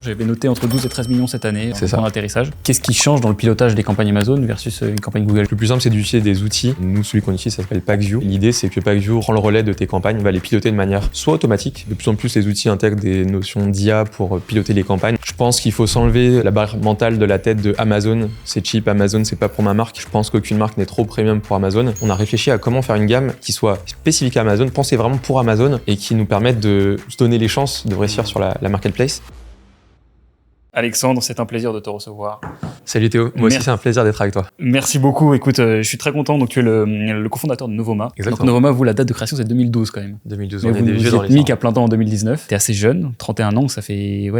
J'avais noté entre 12 et 13 millions cette année en atterrissage. Qu'est-ce qui change dans le pilotage des campagnes Amazon versus une campagne Google? Le plus simple, c'est d'utiliser des outils. Nous, celui qu'on utilise, ça s'appelle PackView. L'idée, c'est que PackView prend le relais de tes campagnes, va les piloter de manière soit automatique. De plus en plus, les outils intègrent des notions d'IA pour piloter les campagnes. Je pense qu'il faut s'enlever la barrière mentale de la tête de Amazon. C'est cheap, Amazon, c'est pas pour ma marque. Je pense qu'aucune marque n'est trop premium pour Amazon. On a réfléchi à comment faire une gamme qui soit spécifique à Amazon, pensée vraiment pour Amazon et qui nous permette de se donner les chances de réussir sur la marketplace. Alexandre, c'est un plaisir de te recevoir. Salut Théo, moi aussi c'est un plaisir d'être avec toi. Merci beaucoup, écoute, je suis très content, donc tu es le cofondateur de Novoma. Exactement. Donc Novoma, vous, la date de création c'est 2012 quand même. 2012, mais on est des vieux dans vous êtes les mis qu'à plein temps en 2019, t'es assez jeune, 31 ans, ça fait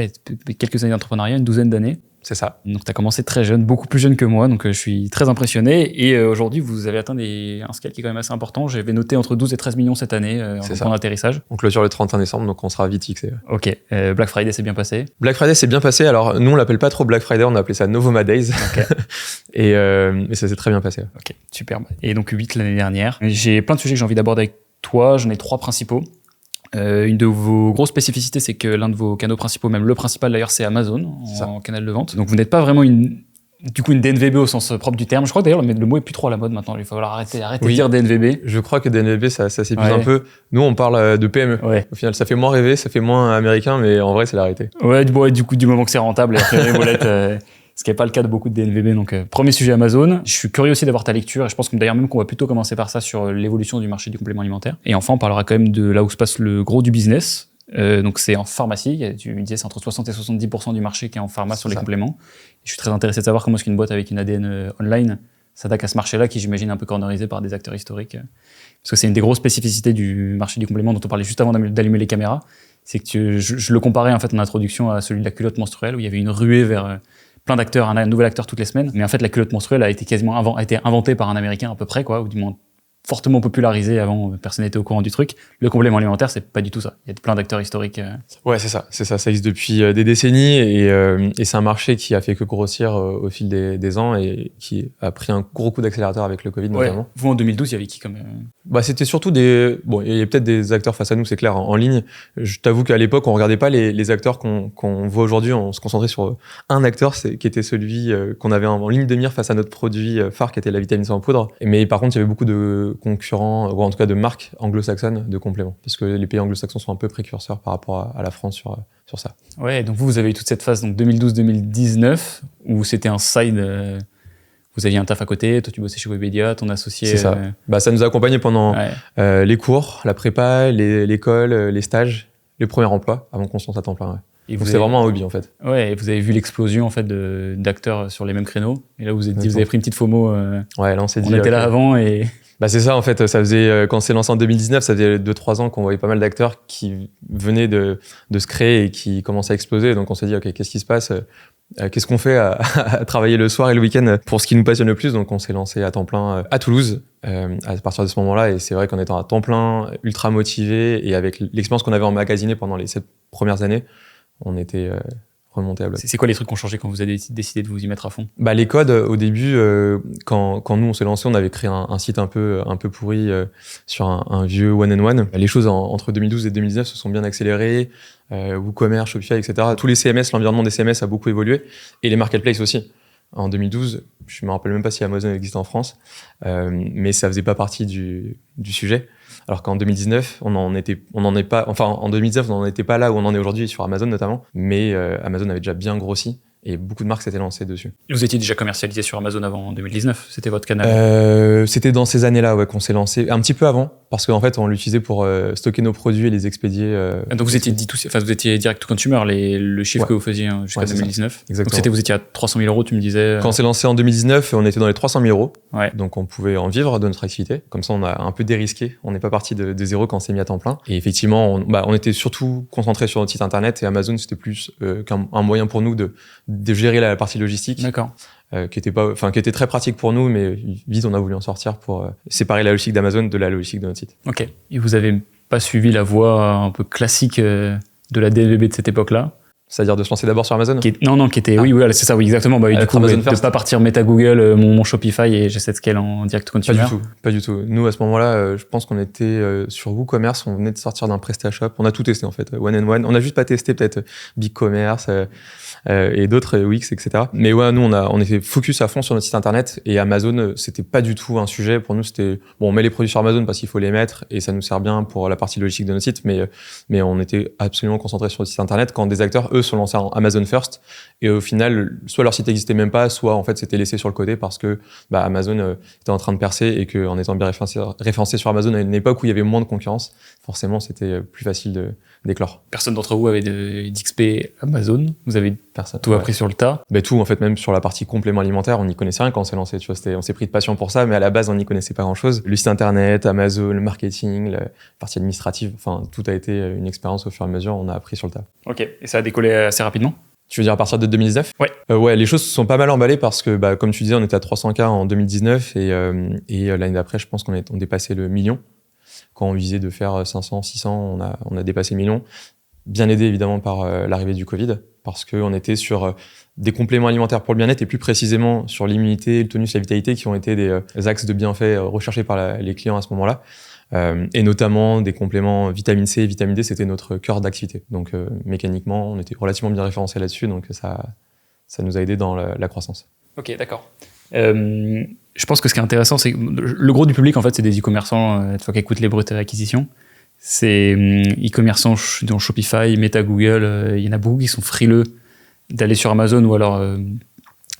quelques années d'entrepreneuriat, une douzaine d'années. C'est ça. Donc tu as commencé très jeune, beaucoup plus jeune que moi, donc je suis très impressionné. Et aujourd'hui, vous avez atteint un scale qui est quand même assez important. J'avais noté entre 12 et 13 millions cette année en atterrissage. On clôture le 31 décembre, donc on sera vite fixé. Ok. Black Friday s'est bien passé? Black Friday s'est bien passé. Alors nous, on l'appelle pas trop Black Friday, on a appelé ça Novoma Days. Okay. et ça s'est très bien passé. Ok, superbe. Et donc 8 l'année dernière. J'ai plein de sujets que j'ai envie d'aborder avec toi. J'en ai 3 principaux. Une de vos grosses spécificités, c'est que l'un de vos canaux principaux, même le principal d'ailleurs, c'est Amazon en canal de vente. Donc vous n'êtes pas vraiment une DNVB au sens propre du terme. Je crois d'ailleurs le mot est plus trop à la mode maintenant. Il va falloir arrêter de dire DNVB. Je crois que DNVB, ça s'épuise un peu. Nous, on parle de PME. Ouais. Au final, ça fait moins rêver, ça fait moins américain, mais en vrai, c'est la réalité. Ouais, du coup, du moment que c'est rentable, et après, ce qui n'est pas le cas de beaucoup de DNVB. Donc, premier sujet Amazon. Je suis curieux aussi d'avoir ta lecture. Et je pense que d'ailleurs même qu'on va plutôt commencer par ça sur l'évolution du marché du complément alimentaire. Et enfin, on parlera quand même de là où se passe le gros du business. Donc, c'est en pharmacie. Tu me disais, c'est entre 60 et 70% du marché qui est en pharma sur les compléments. Et je suis très intéressé de savoir comment est-ce qu'une boîte avec une ADN online s'attaque à ce marché-là qui, j'imagine, est un peu cornerisé par des acteurs historiques. Parce que c'est une des grosses spécificités du marché du complément dont on parlait juste avant d'allumer les caméras. C'est que je le comparais en fait en introduction à celui de la culotte menstruelle où il y avait une ruée vers plein d'acteurs, un nouvel acteur toutes les semaines. Mais en fait, la culotte menstruelle a été inventée par un Américain à peu près, quoi, ou du moins fortement popularisée avant, personne n'était au courant du truc. Le complément alimentaire, c'est pas du tout ça. Il y a plein d'acteurs historiques. Ouais, c'est ça. Ça existe depuis des décennies et c'est un marché qui a fait que grossir au fil des ans et qui a pris un gros coup d'accélérateur avec le Covid notamment. Vous, en 2012, il y avait qui comme c'était surtout il y a peut-être des acteurs face à nous, c'est clair, en ligne. Je t'avoue qu'à l'époque, on regardait pas les acteurs qu'on voit aujourd'hui. On se concentrait sur un acteur, qui était celui qu'on avait en ligne de mire face à notre produit phare, qui était la vitamine C en poudre. Mais par contre, il y avait beaucoup de concurrents, ou en tout cas de marques anglo-saxonnes de compléments. Parce que les pays anglo-saxons sont un peu précurseurs par rapport à la France sur ça. Ouais, donc vous avez eu toute cette phase, donc 2012-2019, où c'était un side... Vous aviez un taf à côté, toi tu bossais chez Webedia, ton associé... C'est ça. Ça nous a accompagnés pendant les cours, la prépa, l'école, les stages, les premiers emplois, avant qu'on se lance à temps plein. Ouais. Donc c'est vraiment un hobby en fait. Ouais, et vous avez vu l'explosion en fait d'acteurs sur les mêmes créneaux. Et là vous avez pris une petite FOMO. Ouais, là on s'est dit... On était là avant et... c'est ça en fait, ça faisait, quand c'est lancé en 2019, ça faisait 2-3 ans qu'on voyait pas mal d'acteurs qui venaient de se créer et qui commençaient à exploser. Donc on s'est dit, ok, qu'est-ce qui se passe? Qu'est-ce qu'on fait à travailler le soir et le week-end pour ce qui nous passionne le plus? Donc on s'est lancé à temps plein à Toulouse à partir de ce moment-là. Et c'est vrai qu'en étant à temps plein, ultra motivé et avec l'expérience qu'on avait emmagasiné pendant les 7 premières années, on était remonté à bloc. C'est quoi les trucs qui ont changé quand vous avez décidé de vous y mettre à fond? Les codes, au début, quand nous on s'est lancé, on avait créé un site un peu pourri sur un vieux one-on-one. Les choses entre 2012 et 2019 se sont bien accélérées. WooCommerce, Shopify, etc. Tous les CMS, l'environnement des CMS a beaucoup évolué. Et les marketplaces aussi. En 2012, je me rappelle même pas si Amazon existe en France, mais ça faisait pas partie du sujet. Alors qu'en 2019, en 2019, on n'en était pas là où on en est aujourd'hui sur Amazon notamment, mais Amazon avait déjà bien grossi. Et beaucoup de marques s'étaient lancées dessus. Vous étiez déjà commercialisé sur Amazon avant 2019? C'était votre canal? C'était dans ces années-là qu'on s'est lancé. Un petit peu avant, parce qu'en fait, on l'utilisait pour stocker nos produits et les expédier. Donc vous étiez vous étiez direct to consumer, le chiffre que vous faisiez jusqu'à 2019. Exactement. Donc vous étiez à 300 000 €, tu me disais. Quand on s'est lancé en 2019, on était dans les 300 000 €. Ouais. Donc on pouvait en vivre de notre activité. Comme ça, on a un peu dérisqué. On n'est pas parti de zéro quand on s'est mis à temps plein. Et effectivement, on était surtout concentré sur notre site internet et Amazon, c'était plus qu'un moyen pour nous de gérer la partie logistique. D'accord. Qui était très pratique pour nous, mais vite on a voulu en sortir pour séparer la logistique d'Amazon de la logistique de notre site. Ok. Et vous avez pas suivi la voie un peu classique de la DNVB de cette époque-là? C'est-à-dire de se lancer d'abord sur Amazon? Qui était, oui, c'est ça, oui, exactement. Bah, du coup, de pas partir Meta Google, mon Shopify et j'essaie de scale en direct consumer. Pas du tout. Nous, à ce moment-là, je pense qu'on était sur WooCommerce, on venait de sortir d'un PrestaShop. On a tout testé, en fait, one-on-one. On a juste pas testé peut-être BigCommerce et d'autres, Wix, etc. Mais ouais, nous, on était focus à fond sur notre site internet et Amazon, c'était pas du tout un sujet. Pour nous, c'était, bon, on met les produits sur Amazon parce qu'il faut les mettre et ça nous sert bien pour la partie logistique de notre site, mais on était absolument concentré sur le site internet quand des acteurs, eux, sont lancés en Amazon First et au final soit leur site n'existait même pas, soit en fait c'était laissé sur le côté parce que Amazon était en train de percer et qu'en étant bien référencé sur Amazon à une époque où il y avait moins de concurrence, forcément c'était plus facile d'éclore. Personne d'entre vous avait d'XP Amazon, vous avez tout appris sur le tas? Tout, en fait, même sur la partie complément alimentaire, on n'y connaissait rien quand on s'est lancé, tu vois, on s'est pris de passion pour ça, mais à la base on n'y connaissait pas grand chose. Le site internet, Amazon, le marketing, la partie administrative, enfin tout a été une expérience au fur et à mesure, on a appris sur le tas. Ok, et ça a décollé assez rapidement? Tu veux dire à partir de 2019? Ouais. Ouais, les choses se sont pas mal emballées parce que, comme tu disais, on était à 300K en 2019 et l'année d'après, je pense qu'on dépassait le million. Quand on visait de faire 500, 600, on a dépassé le million. Bien aidé évidemment par l'arrivée du Covid, parce qu'on était sur des compléments alimentaires pour le bien-être et plus précisément sur l'immunité, le tonus, la vitalité qui ont été des axes de bienfaits recherchés par les clients à ce moment-là. Et notamment des compléments vitamine C et vitamine D, c'était notre cœur d'activité. Donc mécaniquement, on était relativement bien référencé là-dessus, donc ça nous a aidé dans la croissance. Ok, d'accord. Je pense que ce qui est intéressant, c'est que le gros du public, en fait, c'est des e-commerçants qui écoutent les brutes acquisitions. C'est e-commerçants dans Shopify, Meta, Google, il y en a beaucoup qui sont frileux d'aller sur Amazon ou alors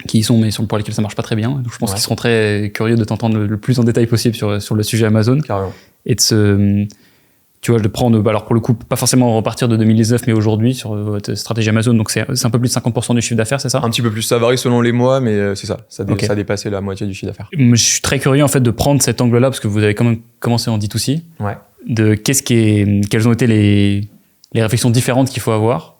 qui y sont mais pour lesquels ça marche pas très bien. Donc je pense qu'ils seront très curieux de t'entendre le plus en détail possible sur le sujet Amazon. Carrément. Et de prendre, alors pour le coup, pas forcément repartir de 2019, mais aujourd'hui sur votre stratégie Amazon. Donc c'est un peu plus de 50% du chiffre d'affaires, c'est ça? Un petit peu plus, ça varie selon les mois, mais c'est ça. Ça a dépassé la moitié du chiffre d'affaires. Je suis très curieux en fait de prendre cet angle-là parce que vous avez quand même commencé en D2C. Ouais. De quelles ont été les réflexions différentes qu'il faut avoir,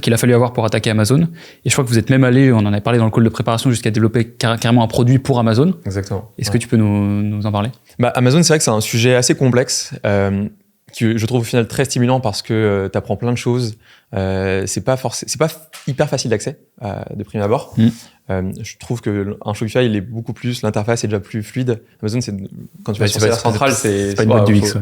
qu'il a fallu avoir pour attaquer Amazon. Et je crois que vous êtes même allé, on en a parlé dans le call de préparation, jusqu'à développer carrément un produit pour Amazon. Exactement. Est-ce que tu peux nous en parler? Amazon, c'est vrai que c'est un sujet assez complexe, qui je trouve au final très stimulant parce que tu apprends plein de choses. C'est pas hyper facile d'accès de prime abord. Je trouve que un Shopify, il est beaucoup plus, l'interface est déjà plus fluide. Amazon, quand tu vas sur la centrale, c'est pas une boîte du X.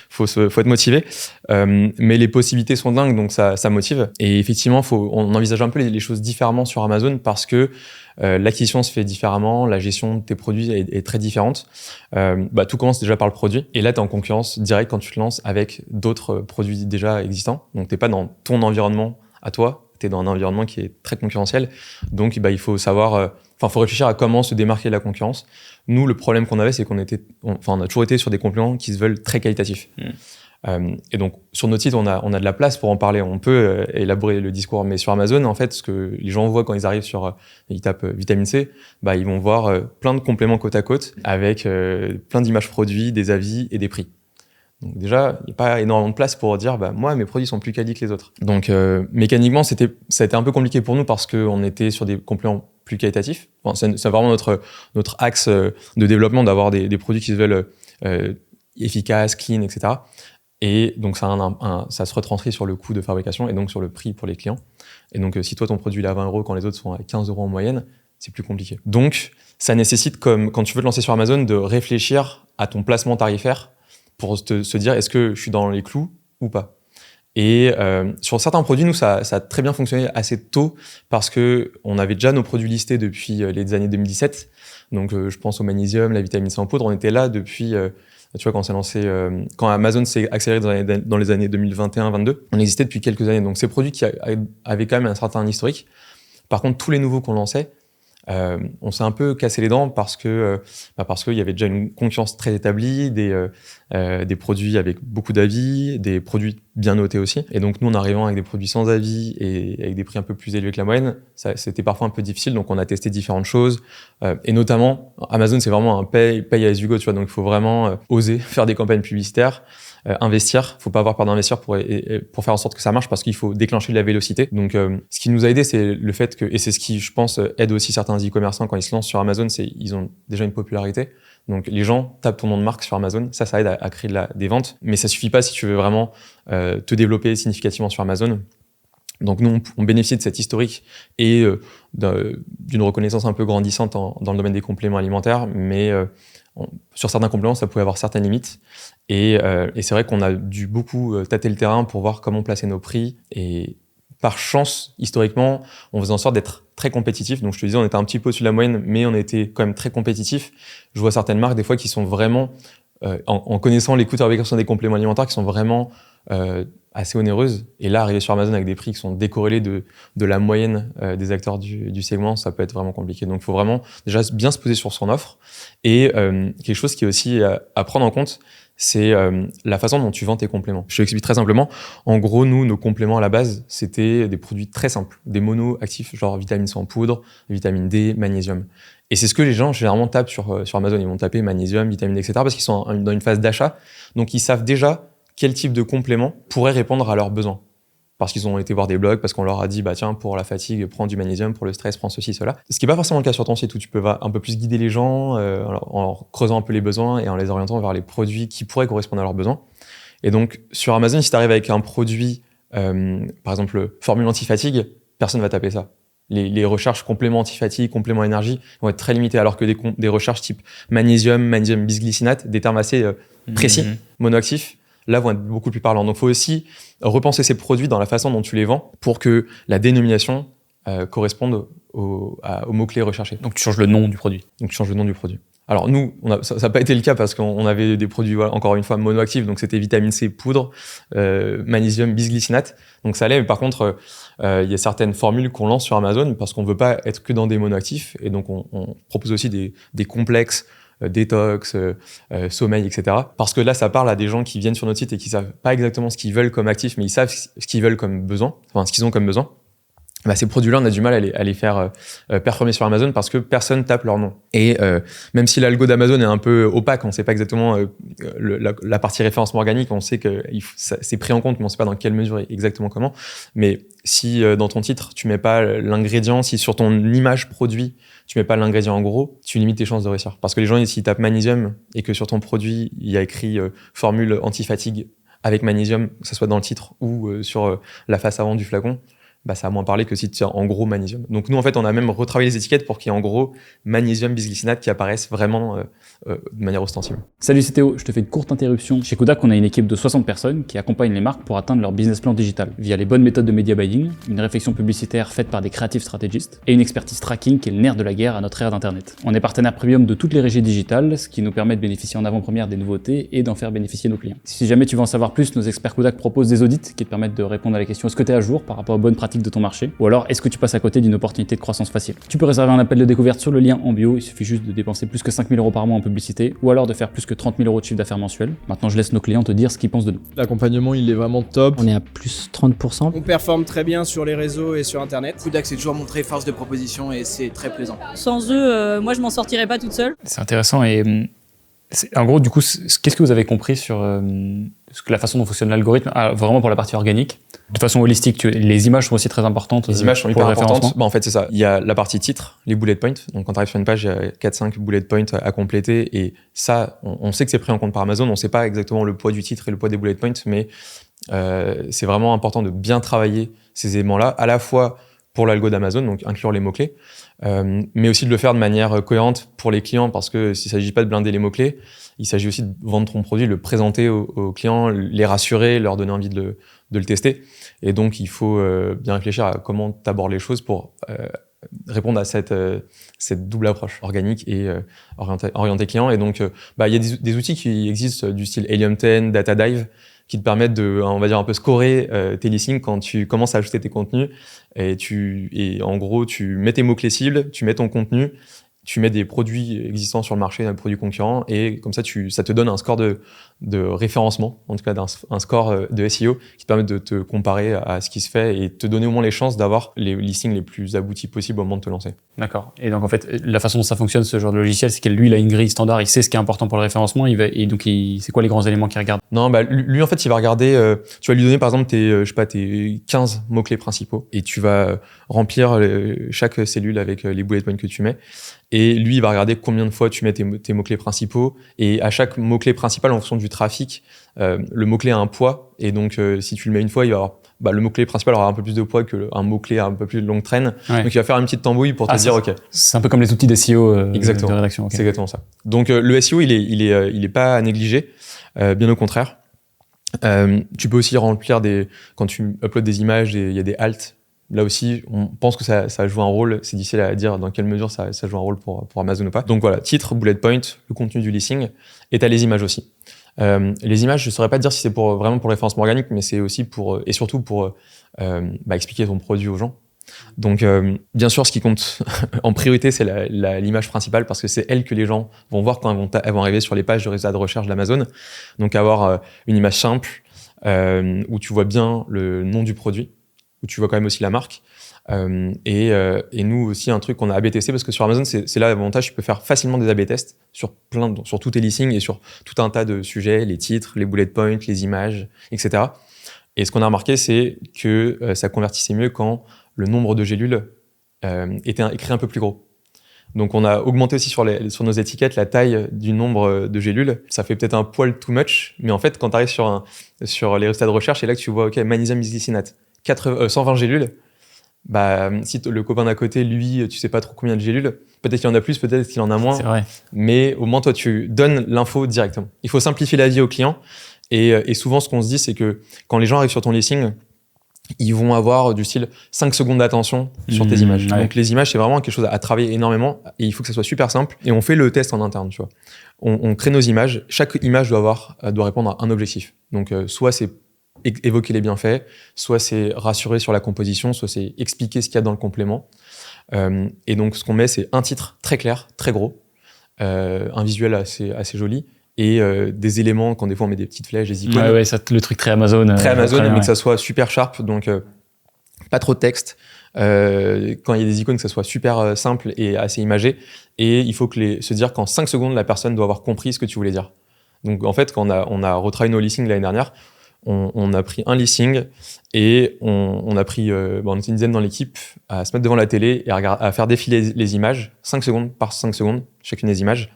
Faut être motivé. Mais les possibilités sont dingues, donc ça motive. Et effectivement, on envisage un peu les choses différemment sur Amazon parce que l'acquisition se fait différemment, la gestion de tes produits est très différente. Tout commence déjà par le produit. Et là, tu es en concurrence directe quand tu te lances avec d'autres produits déjà existants. Donc, t'es pas dans ton environnement à toi, tu es dans un environnement qui est très concurrentiel. Donc, il faut savoir, faut réfléchir à comment se démarquer de la concurrence. Nous, le problème qu'on avait, c'est qu'on a toujours été sur des compléments qui se veulent très qualitatifs. Et donc, sur notre site, on a de la place pour en parler. On peut élaborer le discours. Mais sur Amazon, en fait, ce que les gens voient quand ils arrivent ils tapent vitamine C, ils vont voir plein de compléments côte à côte avec plein d'images produits, des avis et des prix. Donc déjà, il n'y a pas énormément de place pour dire moi, mes produits sont plus quali que les autres. Donc mécaniquement, ça a été un peu compliqué pour nous parce qu'on était sur des compléments plus qualitatifs. C'est vraiment notre axe de développement d'avoir des produits qui se veulent efficaces, clean, etc. Et donc ça se retranscrit sur le coût de fabrication et donc sur le prix pour les clients. Et donc si toi ton produit est à 20 € quand les autres sont à 15 € en moyenne, c'est plus compliqué. Donc ça nécessite, comme quand tu veux te lancer sur Amazon, de réfléchir à ton placement tarifaire pour se dire est-ce que je suis dans les clous ou pas. Et sur certains produits, nous, ça a très bien fonctionné assez tôt parce que on avait déjà nos produits listés depuis les années 2017. Donc je pense au magnésium, la vitamine C en poudre, on était là depuis tu vois, quand on s'est lancé, quand Amazon s'est accéléré dans les années 2021-22, on existait depuis quelques années. Donc, ces produits qui avaient quand même un certain historique. Par contre, tous les nouveaux qu'on lançait, on s'est un peu cassé les dents parce qu'il y avait déjà une concurrence très établie, des produits avec beaucoup d'avis, des produits bien notés aussi. Et donc, nous, en arrivant avec des produits sans avis et avec des prix un peu plus élevés que la moyenne, c'était parfois un peu difficile. Donc, on a testé différentes choses. Et notamment, Amazon, c'est vraiment un pay as you go, tu vois. Donc, il faut vraiment oser faire des campagnes publicitaires. Investir, faut pas avoir peur d'investir pour faire en sorte que ça marche parce qu'il faut déclencher de la vélocité. Donc ce qui nous a aidé, c'est le fait que, et c'est ce qui je pense aide aussi certains e-commerçants quand ils se lancent sur Amazon, c'est ils ont déjà une popularité. Donc les gens tapent ton nom de marque sur Amazon, ça aide à créer des ventes, mais ça suffit pas si tu veux vraiment te développer significativement sur Amazon. Donc nous, on bénéficie de cet historique et d'une reconnaissance un peu grandissante dans le domaine des compléments alimentaires, mais sur certains compléments, ça pouvait avoir certaines limites. Et c'est vrai qu'on a dû beaucoup tâter le terrain pour voir comment placer nos prix. Et par chance, historiquement, on faisait en sorte d'être très compétitif. Donc je te disais, on était un petit peu au-dessus de la moyenne, mais on était quand même très compétitif. Je vois certaines marques, des fois, qui sont vraiment, en connaissant les coûts de fabrication des compléments alimentaires, qui sont vraiment assez onéreuses. Et là, arriver sur Amazon avec des prix qui sont décorrélés de la moyenne des acteurs du segment, ça peut être vraiment compliqué. Donc il faut vraiment déjà bien se poser sur son offre. Et quelque chose qui est aussi à prendre en compte, c'est la façon dont tu vends tes compléments. Je l'explique très simplement. En gros, nous, nos compléments à la base, c'était des produits très simples, des mono-actifs, genre vitamine C en poudre, vitamine D, magnésium. Et c'est ce que les gens généralement tapent sur Amazon. Ils vont taper magnésium, vitamine D, etc. parce qu'ils sont dans une phase d'achat. Donc ils savent déjà quel type de complément pourrait répondre à leurs besoins. Parce qu'ils ont été voir des blogs, parce qu'on leur a dit, bah tiens, pour la fatigue, prends du magnésium, pour le stress, prends ceci, cela. Ce qui n'est pas forcément le cas sur ton site, où tu peux un peu plus guider les gens en creusant un peu les besoins et en les orientant vers les produits qui pourraient correspondre à leurs besoins. Et donc, sur Amazon, si tu arrives avec un produit, par exemple, formule anti-fatigue, personne ne va taper ça. Les recherches compléments anti-fatigue, compléments énergie vont être très limitées, alors que des recherches type magnésium bisglycinate, des termes assez précis, monoactifs, là vont être beaucoup plus parlants. Donc, il faut aussi repenser ces produits dans la façon dont tu les vends pour que la dénomination corresponde aux mots-clés recherchés. Donc, tu changes le nom du produit. Donc, tu changes le nom du produit. Alors, nous, ça n'a pas été le cas parce qu'on avait des produits, voilà, encore une fois, monoactifs. Donc, c'était vitamine C poudre, magnésium bisglycinate. Donc, ça allait. Mais par contre, il y a certaines formules qu'on lance sur Amazon parce qu'on ne veut pas être que dans des monoactifs. Et donc, on propose aussi des complexes, détox, sommeil, etc. Parce que là, ça parle à des gens qui viennent sur notre site et qui savent pas exactement ce qu'ils veulent comme actif, mais ils savent ce qu'ils veulent comme besoin, enfin ce qu'ils ont comme besoin. Bah, ces produits-là, on a du mal à les faire performer sur Amazon parce que personne tape leur nom. Et même si l'algo d'Amazon est un peu opaque, on sait pas exactement la partie référencement organique, on sait que c'est pris en compte, mais on sait pas dans quelle mesure et exactement comment. Mais si dans ton titre, tu mets pas l'ingrédient, si sur ton image produit, tu mets pas l'ingrédient en gros, tu limites tes chances de réussir. Parce que les gens, s'ils tapent magnésium et que sur ton produit, il y a écrit formule anti-fatigue avec magnésium, que ce soit dans le titre ou sur la face avant du flacon, bah, ça a moins parlé que si tu as en gros magnésium. Donc nous, en fait, on a même retravaillé les étiquettes pour qu'il y ait en gros magnésium bisglycinate qui apparaissent vraiment de manière ostensible. Salut, c'est Théo, je te fais une courte interruption. Chez Kodak, on a une équipe de 60 personnes qui accompagnent les marques pour atteindre leur business plan digital via les bonnes méthodes de media buying, une réflexion publicitaire faite par des creative stratégistes et une expertise tracking qui est le nerf de la guerre à notre ère d'internet. On est partenaire premium de toutes les régies digitales, ce qui nous permet de bénéficier en avant-première des nouveautés et d'en faire bénéficier nos clients. Si jamais tu veux en savoir plus, nos experts Kodak proposent des audits qui te permettent de répondre à la question est-ce que tu es à jour par rapport aux bonnes pratiques de ton marché, ou alors est-ce que tu passes à côté d'une opportunité de croissance facile. Tu peux réserver un appel de découverte sur le lien en bio, il suffit juste de dépenser plus que 5 000 € par mois en publicité, ou alors de faire plus que 30 000 € de chiffre d'affaires mensuel. Maintenant, je laisse nos clients te dire ce qu'ils pensent de nous. L'accompagnement, il est vraiment top. On est à plus 30%. On performe très bien sur les réseaux et sur Internet. Kodak s'est toujours montré force de proposition et c'est très plaisant. Sans eux, moi je m'en sortirais pas toute seule. C'est intéressant et en gros, du coup, qu'est-ce que vous avez compris sur la façon dont fonctionne l'algorithme, vraiment pour la partie organique? De façon holistique, les images sont aussi très importantes. Les images sont hyper importantes. Bah, en fait, c'est ça. Il y a la partie titre, les bullet points. Donc, quand tu arrives sur une page, il y a 4-5 bullet points à compléter. Et ça, on sait que c'est pris en compte par Amazon. On ne sait pas exactement le poids du titre et le poids des bullet points, mais c'est vraiment important de bien travailler ces éléments-là, à la fois pour l'algo d'Amazon, donc inclure les mots-clés, mais aussi de le faire de manière cohérente pour les clients, parce que s'il ne s'agit pas de blinder les mots-clés, il s'agit aussi de vendre ton produit, de le présenter aux clients, les rassurer, leur donner envie de le tester. Et donc, il faut bien réfléchir à comment tu abordes les choses pour répondre à cette double approche organique et orientée client. Et donc, il y a des outils qui existent du style Helium 10, Data Dive, qui te permettent de, on va dire, un peu scorer tes listings quand tu commences à ajouter tes contenus. Et en gros, tu mets tes mots-clés cibles, tu mets ton contenu, tu mets des produits existants sur le marché, des produits concurrents, et comme ça, ça te donne un score de référencement, en tout cas un score de SEO, qui te permet de te comparer à ce qui se fait et te donner au moins les chances d'avoir les listings les plus aboutis possibles au moment de te lancer. D'accord. Et donc, en fait, la façon dont ça fonctionne, ce genre de logiciel, c'est qu'il a une grille standard, il sait ce qui est important pour le référencement, c'est quoi les grands éléments qu'il regarde? Non, lui, en fait, il va regarder, tu vas lui donner, par exemple, tes 15 mots-clés principaux, et tu vas remplir chaque cellule avec les bullet points que tu mets. Et lui, il va regarder combien de fois tu mets tes mots-clés principaux. Et à chaque mot-clé principal, en fonction du trafic, le mot-clé a un poids. Et donc, si tu le mets une fois, il va avoir le mot-clé principal aura un peu plus de poids qu'un mot-clé un peu plus longue traîne. Ouais. Donc, il va faire une petite tambouille pour te dire, OK. C'est un peu comme les outils d'SEO Exactement. de rédaction. Okay. C'est exactement ça. Donc, le SEO, il est pas à négliger. Bien au contraire. Tu peux aussi remplir quand tu uploads des images, il y a des alt. Là aussi, on pense que ça joue un rôle. C'est difficile à dire dans quelle mesure ça joue un rôle pour Amazon ou pas. Donc voilà, titre, bullet point, le contenu du listing, et t'as les images aussi. Les images, je saurais pas dire si c'est vraiment pour le référencement organique, mais c'est aussi et surtout pour expliquer ton produit aux gens. Donc, bien sûr, ce qui compte en priorité, c'est l'image principale parce que c'est elle que les gens vont voir quand elles vont arriver sur les pages de résultats de recherche d'Amazon. Donc, avoir une image simple où tu vois bien le nom du produit, où tu vois quand même aussi la marque. Et nous aussi, un truc qu'on a A/B testé parce que sur Amazon, c'est là l'avantage, tu peux faire facilement des A/B tests sur tous tes listings et sur tout un tas de sujets, les titres, les bullet points, les images, etc. Et ce qu'on a remarqué, c'est que ça convertissait mieux quand le nombre de gélules était écrit un peu plus gros. Donc, on a augmenté aussi sur nos étiquettes la taille du nombre de gélules. Ça fait peut-être un poil too much, mais en fait, quand tu arrives sur les résultats de recherche, c'est là que tu vois, OK, Magnesium bisglycinate, 120 gélules. Si le copain d'à côté, lui, tu sais pas trop combien de gélules, peut-être qu'il y en a plus, peut-être qu'il en a moins. C'est vrai. Mais au moins, toi, tu donnes l'info directement. Il faut simplifier la vie au client. Et souvent, ce qu'on se dit, c'est que quand les gens arrivent sur ton listing, ils vont avoir du style 5 secondes d'attention sur tes images. Ouais. Donc, les images, c'est vraiment quelque chose à travailler énormément et il faut que ça soit super simple. Et on fait le test en interne, tu vois. On crée nos images. Chaque image doit répondre à un objectif. Donc, soit c'est évoquer les bienfaits, soit c'est rassurer sur la composition, soit c'est expliquer ce qu'il y a dans le complément. Et donc, ce qu'on met, c'est un titre très clair, très gros, un visuel assez joli, et des éléments, quand des fois on met des petites flèches, des icônes. Ouais, ça, le truc très Amazon. Très Amazon, mais ouais. que ça soit super sharp, donc pas trop de texte. Quand il y a des icônes, que ça soit super simple et assez imagé. Et il faut se dire qu'en 5 secondes, la personne doit avoir compris ce que tu voulais dire. Donc en fait, quand on a retravaillé nos listings l'année dernière, on a pris un listing et on a pris, on était une dizaine dans l'équipe à se mettre devant la télé et à faire défiler les images, 5 secondes par 5 secondes, chacune des images.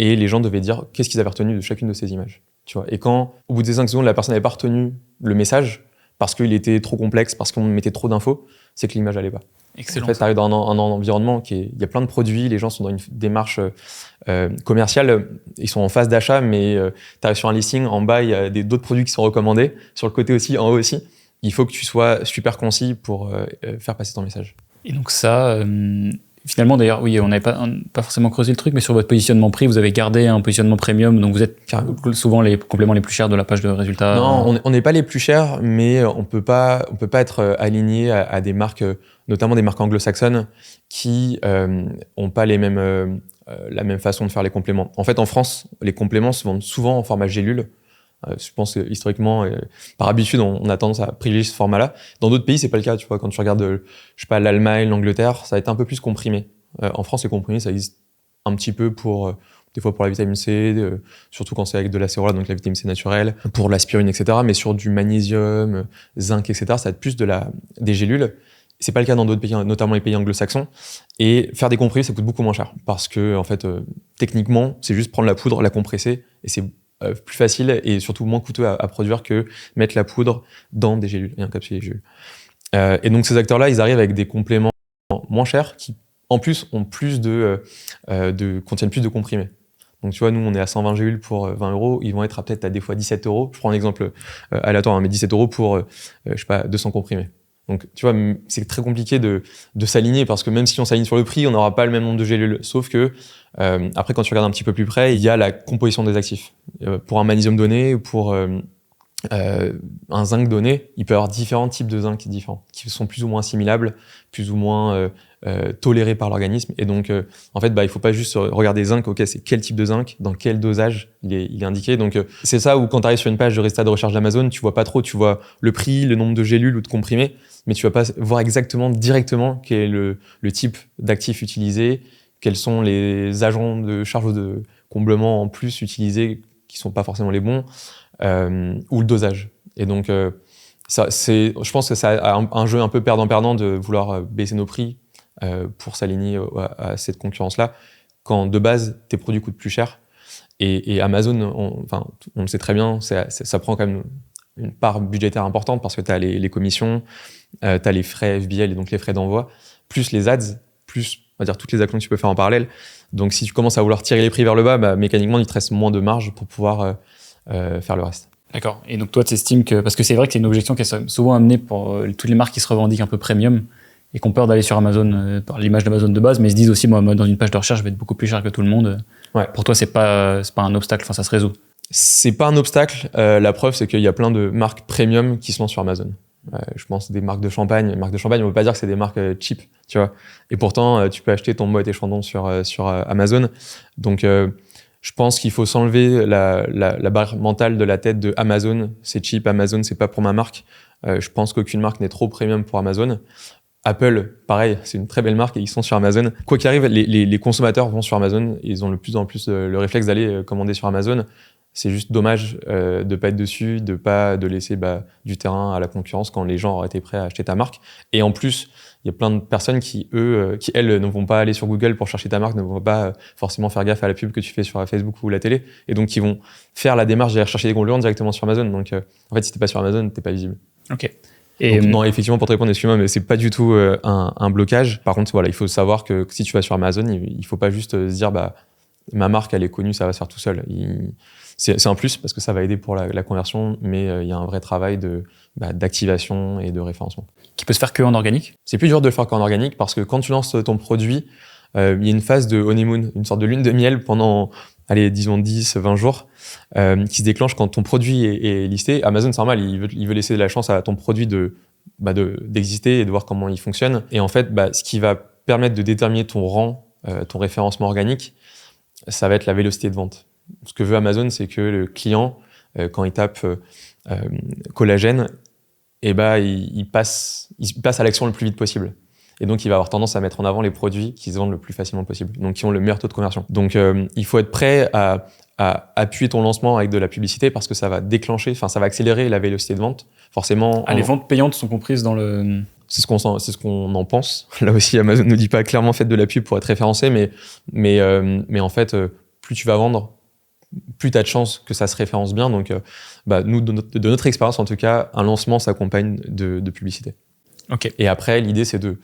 Et les gens devaient dire qu'est-ce qu'ils avaient retenu de chacune de ces images. Tu vois. Et quand, au bout des 5 secondes, la personne n'avait pas retenu le message parce qu'il était trop complexe, parce qu'on mettait trop d'infos, c'est que l'image n'allait pas. Excellent. En fait, tu arrives dans un environnement il y a plein de produits, les gens sont dans une démarche commerciale, ils sont en phase d'achat, mais tu arrives sur un listing, en bas, il y a d'autres produits qui sont recommandés, sur le côté aussi, en haut aussi. Il faut que tu sois super concis pour faire passer ton message. Et donc ça, finalement d'ailleurs, oui, on n'avait pas forcément creusé le truc, mais sur votre positionnement prix, vous avez gardé un positionnement premium, donc vous êtes souvent les compléments les plus chers de la page de résultats. Non, on n'est pas les plus chers, mais on peut pas être aligné à des marques, notamment des marques anglo-saxonnes, qui ont pas la même façon de faire les compléments. En fait, en France, les compléments se vendent souvent en format gélule. Je pense que historiquement, par habitude, on a tendance à privilégier ce format-là. Dans d'autres pays, c'est pas le cas. Tu vois, quand tu regardes, je sais pas, l'Allemagne, l'Angleterre, ça va être un peu plus comprimé. En France, les comprimés, ça existe un petit peu des fois pour la vitamine C, surtout quand c'est avec de l'acérola, donc la vitamine C naturelle, pour l'aspirine, etc. Mais sur du magnésium, zinc, etc., ça va être plus des gélules. C'est pas le cas dans d'autres pays, notamment les pays anglo-saxons. Et faire des comprimés, ça coûte beaucoup moins cher. Parce que, en fait, techniquement, c'est juste prendre la poudre, la compresser, et c'est plus facile et surtout moins coûteux à produire que mettre la poudre dans des gélules et encapsuler les gélules. Et donc ces acteurs-là, ils arrivent avec des compléments moins chers qui, en plus, ont contiennent plus de comprimés. Donc tu vois, nous, on est à 120 gélules pour 20 €. Ils vont être peut-être à des fois 17 €. Je prends un exemple aléatoire, mais 17 € pour, je sais pas, 200 comprimés. Donc, tu vois, c'est très compliqué de s'aligner parce que même si on s'aligne sur le prix, on n'aura pas le même nombre de gélules. Sauf que, après, quand tu regardes un petit peu plus près, il y a la composition des actifs. Pour un magnésium donné, pour un zinc donné, il peut y avoir différents types de zinc différents, qui sont plus ou moins assimilables, plus ou moins tolérés par l'organisme. Et donc, en fait, il faut pas juste regarder zinc, ok, c'est quel type de zinc, dans quel dosage il est indiqué. Donc, c'est ça où quand tu arrives sur une page de résultats de recherche d'Amazon, tu vois pas trop, tu vois le prix, le nombre de gélules ou de comprimés, mais tu vas pas voir directement quel est le type d'actif utilisé, quels sont les agents de charge ou de comblement en plus utilisés qui sont pas forcément les bons, ou le dosage. Et donc, je pense que c'est un jeu un peu perdant-perdant de vouloir baisser nos prix pour s'aligner à cette concurrence-là, quand de base, tes produits coûtent plus cher. Et Amazon, on le sait très bien, ça prend quand même une part budgétaire importante parce que tu as les commissions, tu as les frais FBL et donc les frais d'envoi, plus les ads, plus on va dire toutes les actions que tu peux faire en parallèle. Donc si tu commences à vouloir tirer les prix vers le bas, mécaniquement il te reste moins de marge pour pouvoir faire le reste. D'accord. Et donc toi, tu estimes que... Parce que c'est vrai que c'est une objection qui est souvent amenée pour toutes les marques qui se revendiquent un peu premium et qui ont peur d'aller sur Amazon par l'image d'Amazon de base, mais ils se disent aussi, moi, dans une page de recherche, je vais être beaucoup plus cher que tout le monde. Ouais. Pour toi, c'est pas un obstacle, enfin, ça se résout. C'est pas un obstacle. La preuve, c'est qu'il y a plein de marques premium qui se lancent sur Amazon. Je pense des marques de champagne. Les marques de champagne, on peut pas dire que c'est des marques cheap, tu vois. Et pourtant, tu peux acheter ton Moët et Chandon sur Amazon. Donc, je pense qu'il faut s'enlever la barre mentale de la tête de Amazon. C'est cheap, Amazon, c'est pas pour ma marque. Je pense qu'aucune marque n'est trop premium pour Amazon. Apple, pareil, c'est une très belle marque et ils sont sur Amazon. Quoi qu'il arrive, les consommateurs vont sur Amazon. Ils ont de plus en plus le réflexe d'aller commander sur Amazon. C'est juste dommage de pas être dessus, de laisser du terrain à la concurrence quand les gens auraient été prêts à acheter ta marque. Et en plus, il y a plein de personnes qui elles ne vont pas aller sur Google pour chercher ta marque, ne vont pas forcément faire gaffe à la pub que tu fais sur Facebook ou la télé, et donc ils vont faire la démarche d'aller chercher des concurrents directement sur Amazon. Donc en fait, si t'es pas sur Amazon, t'es pas visible. Ok. Et donc, non, effectivement, pour te répondre, excuse-moi, mais c'est pas du tout un blocage. Par contre, voilà, il faut savoir que si tu vas sur Amazon, il faut pas juste se dire ma marque elle est connue, ça va se faire tout seul. C'est un plus parce que ça va aider pour la conversion, mais il y a un vrai travail d'activation et de référencement. qui peut se faire que en organique? C'est plus dur de le faire qu'en organique parce que quand tu lances ton produit, il y a une phase de honeymoon, une sorte de lune de miel pendant, disons 10, 20 jours, qui se déclenche quand ton produit est listé. Amazon, c'est normal, il veut laisser de la chance à ton produit d'exister et de voir comment il fonctionne. Et en fait, ce qui va permettre de déterminer ton rang, ton référencement organique, ça va être la vélocité de vente. Ce que veut Amazon, c'est que le client, quand il tape collagène, il passe à l'action le plus vite possible. Et donc, il va avoir tendance à mettre en avant les produits qui se vendent le plus facilement possible, donc qui ont le meilleur taux de conversion. Donc, il faut être prêt à appuyer ton lancement avec de la publicité parce que ça va déclencher, ça va accélérer la vélocité de vente. Forcément. Les ventes payantes sont comprises dans le... C'est ce qu'on en pense. Là aussi, Amazon ne dit pas clairement faites de la pub pour être référencé, mais en fait, plus tu vas vendre, plus tu as de chances que ça se référence bien. Donc, nous, de notre expérience, en tout cas, un lancement s'accompagne de publicité. Ok. Et après, l'idée, c'est de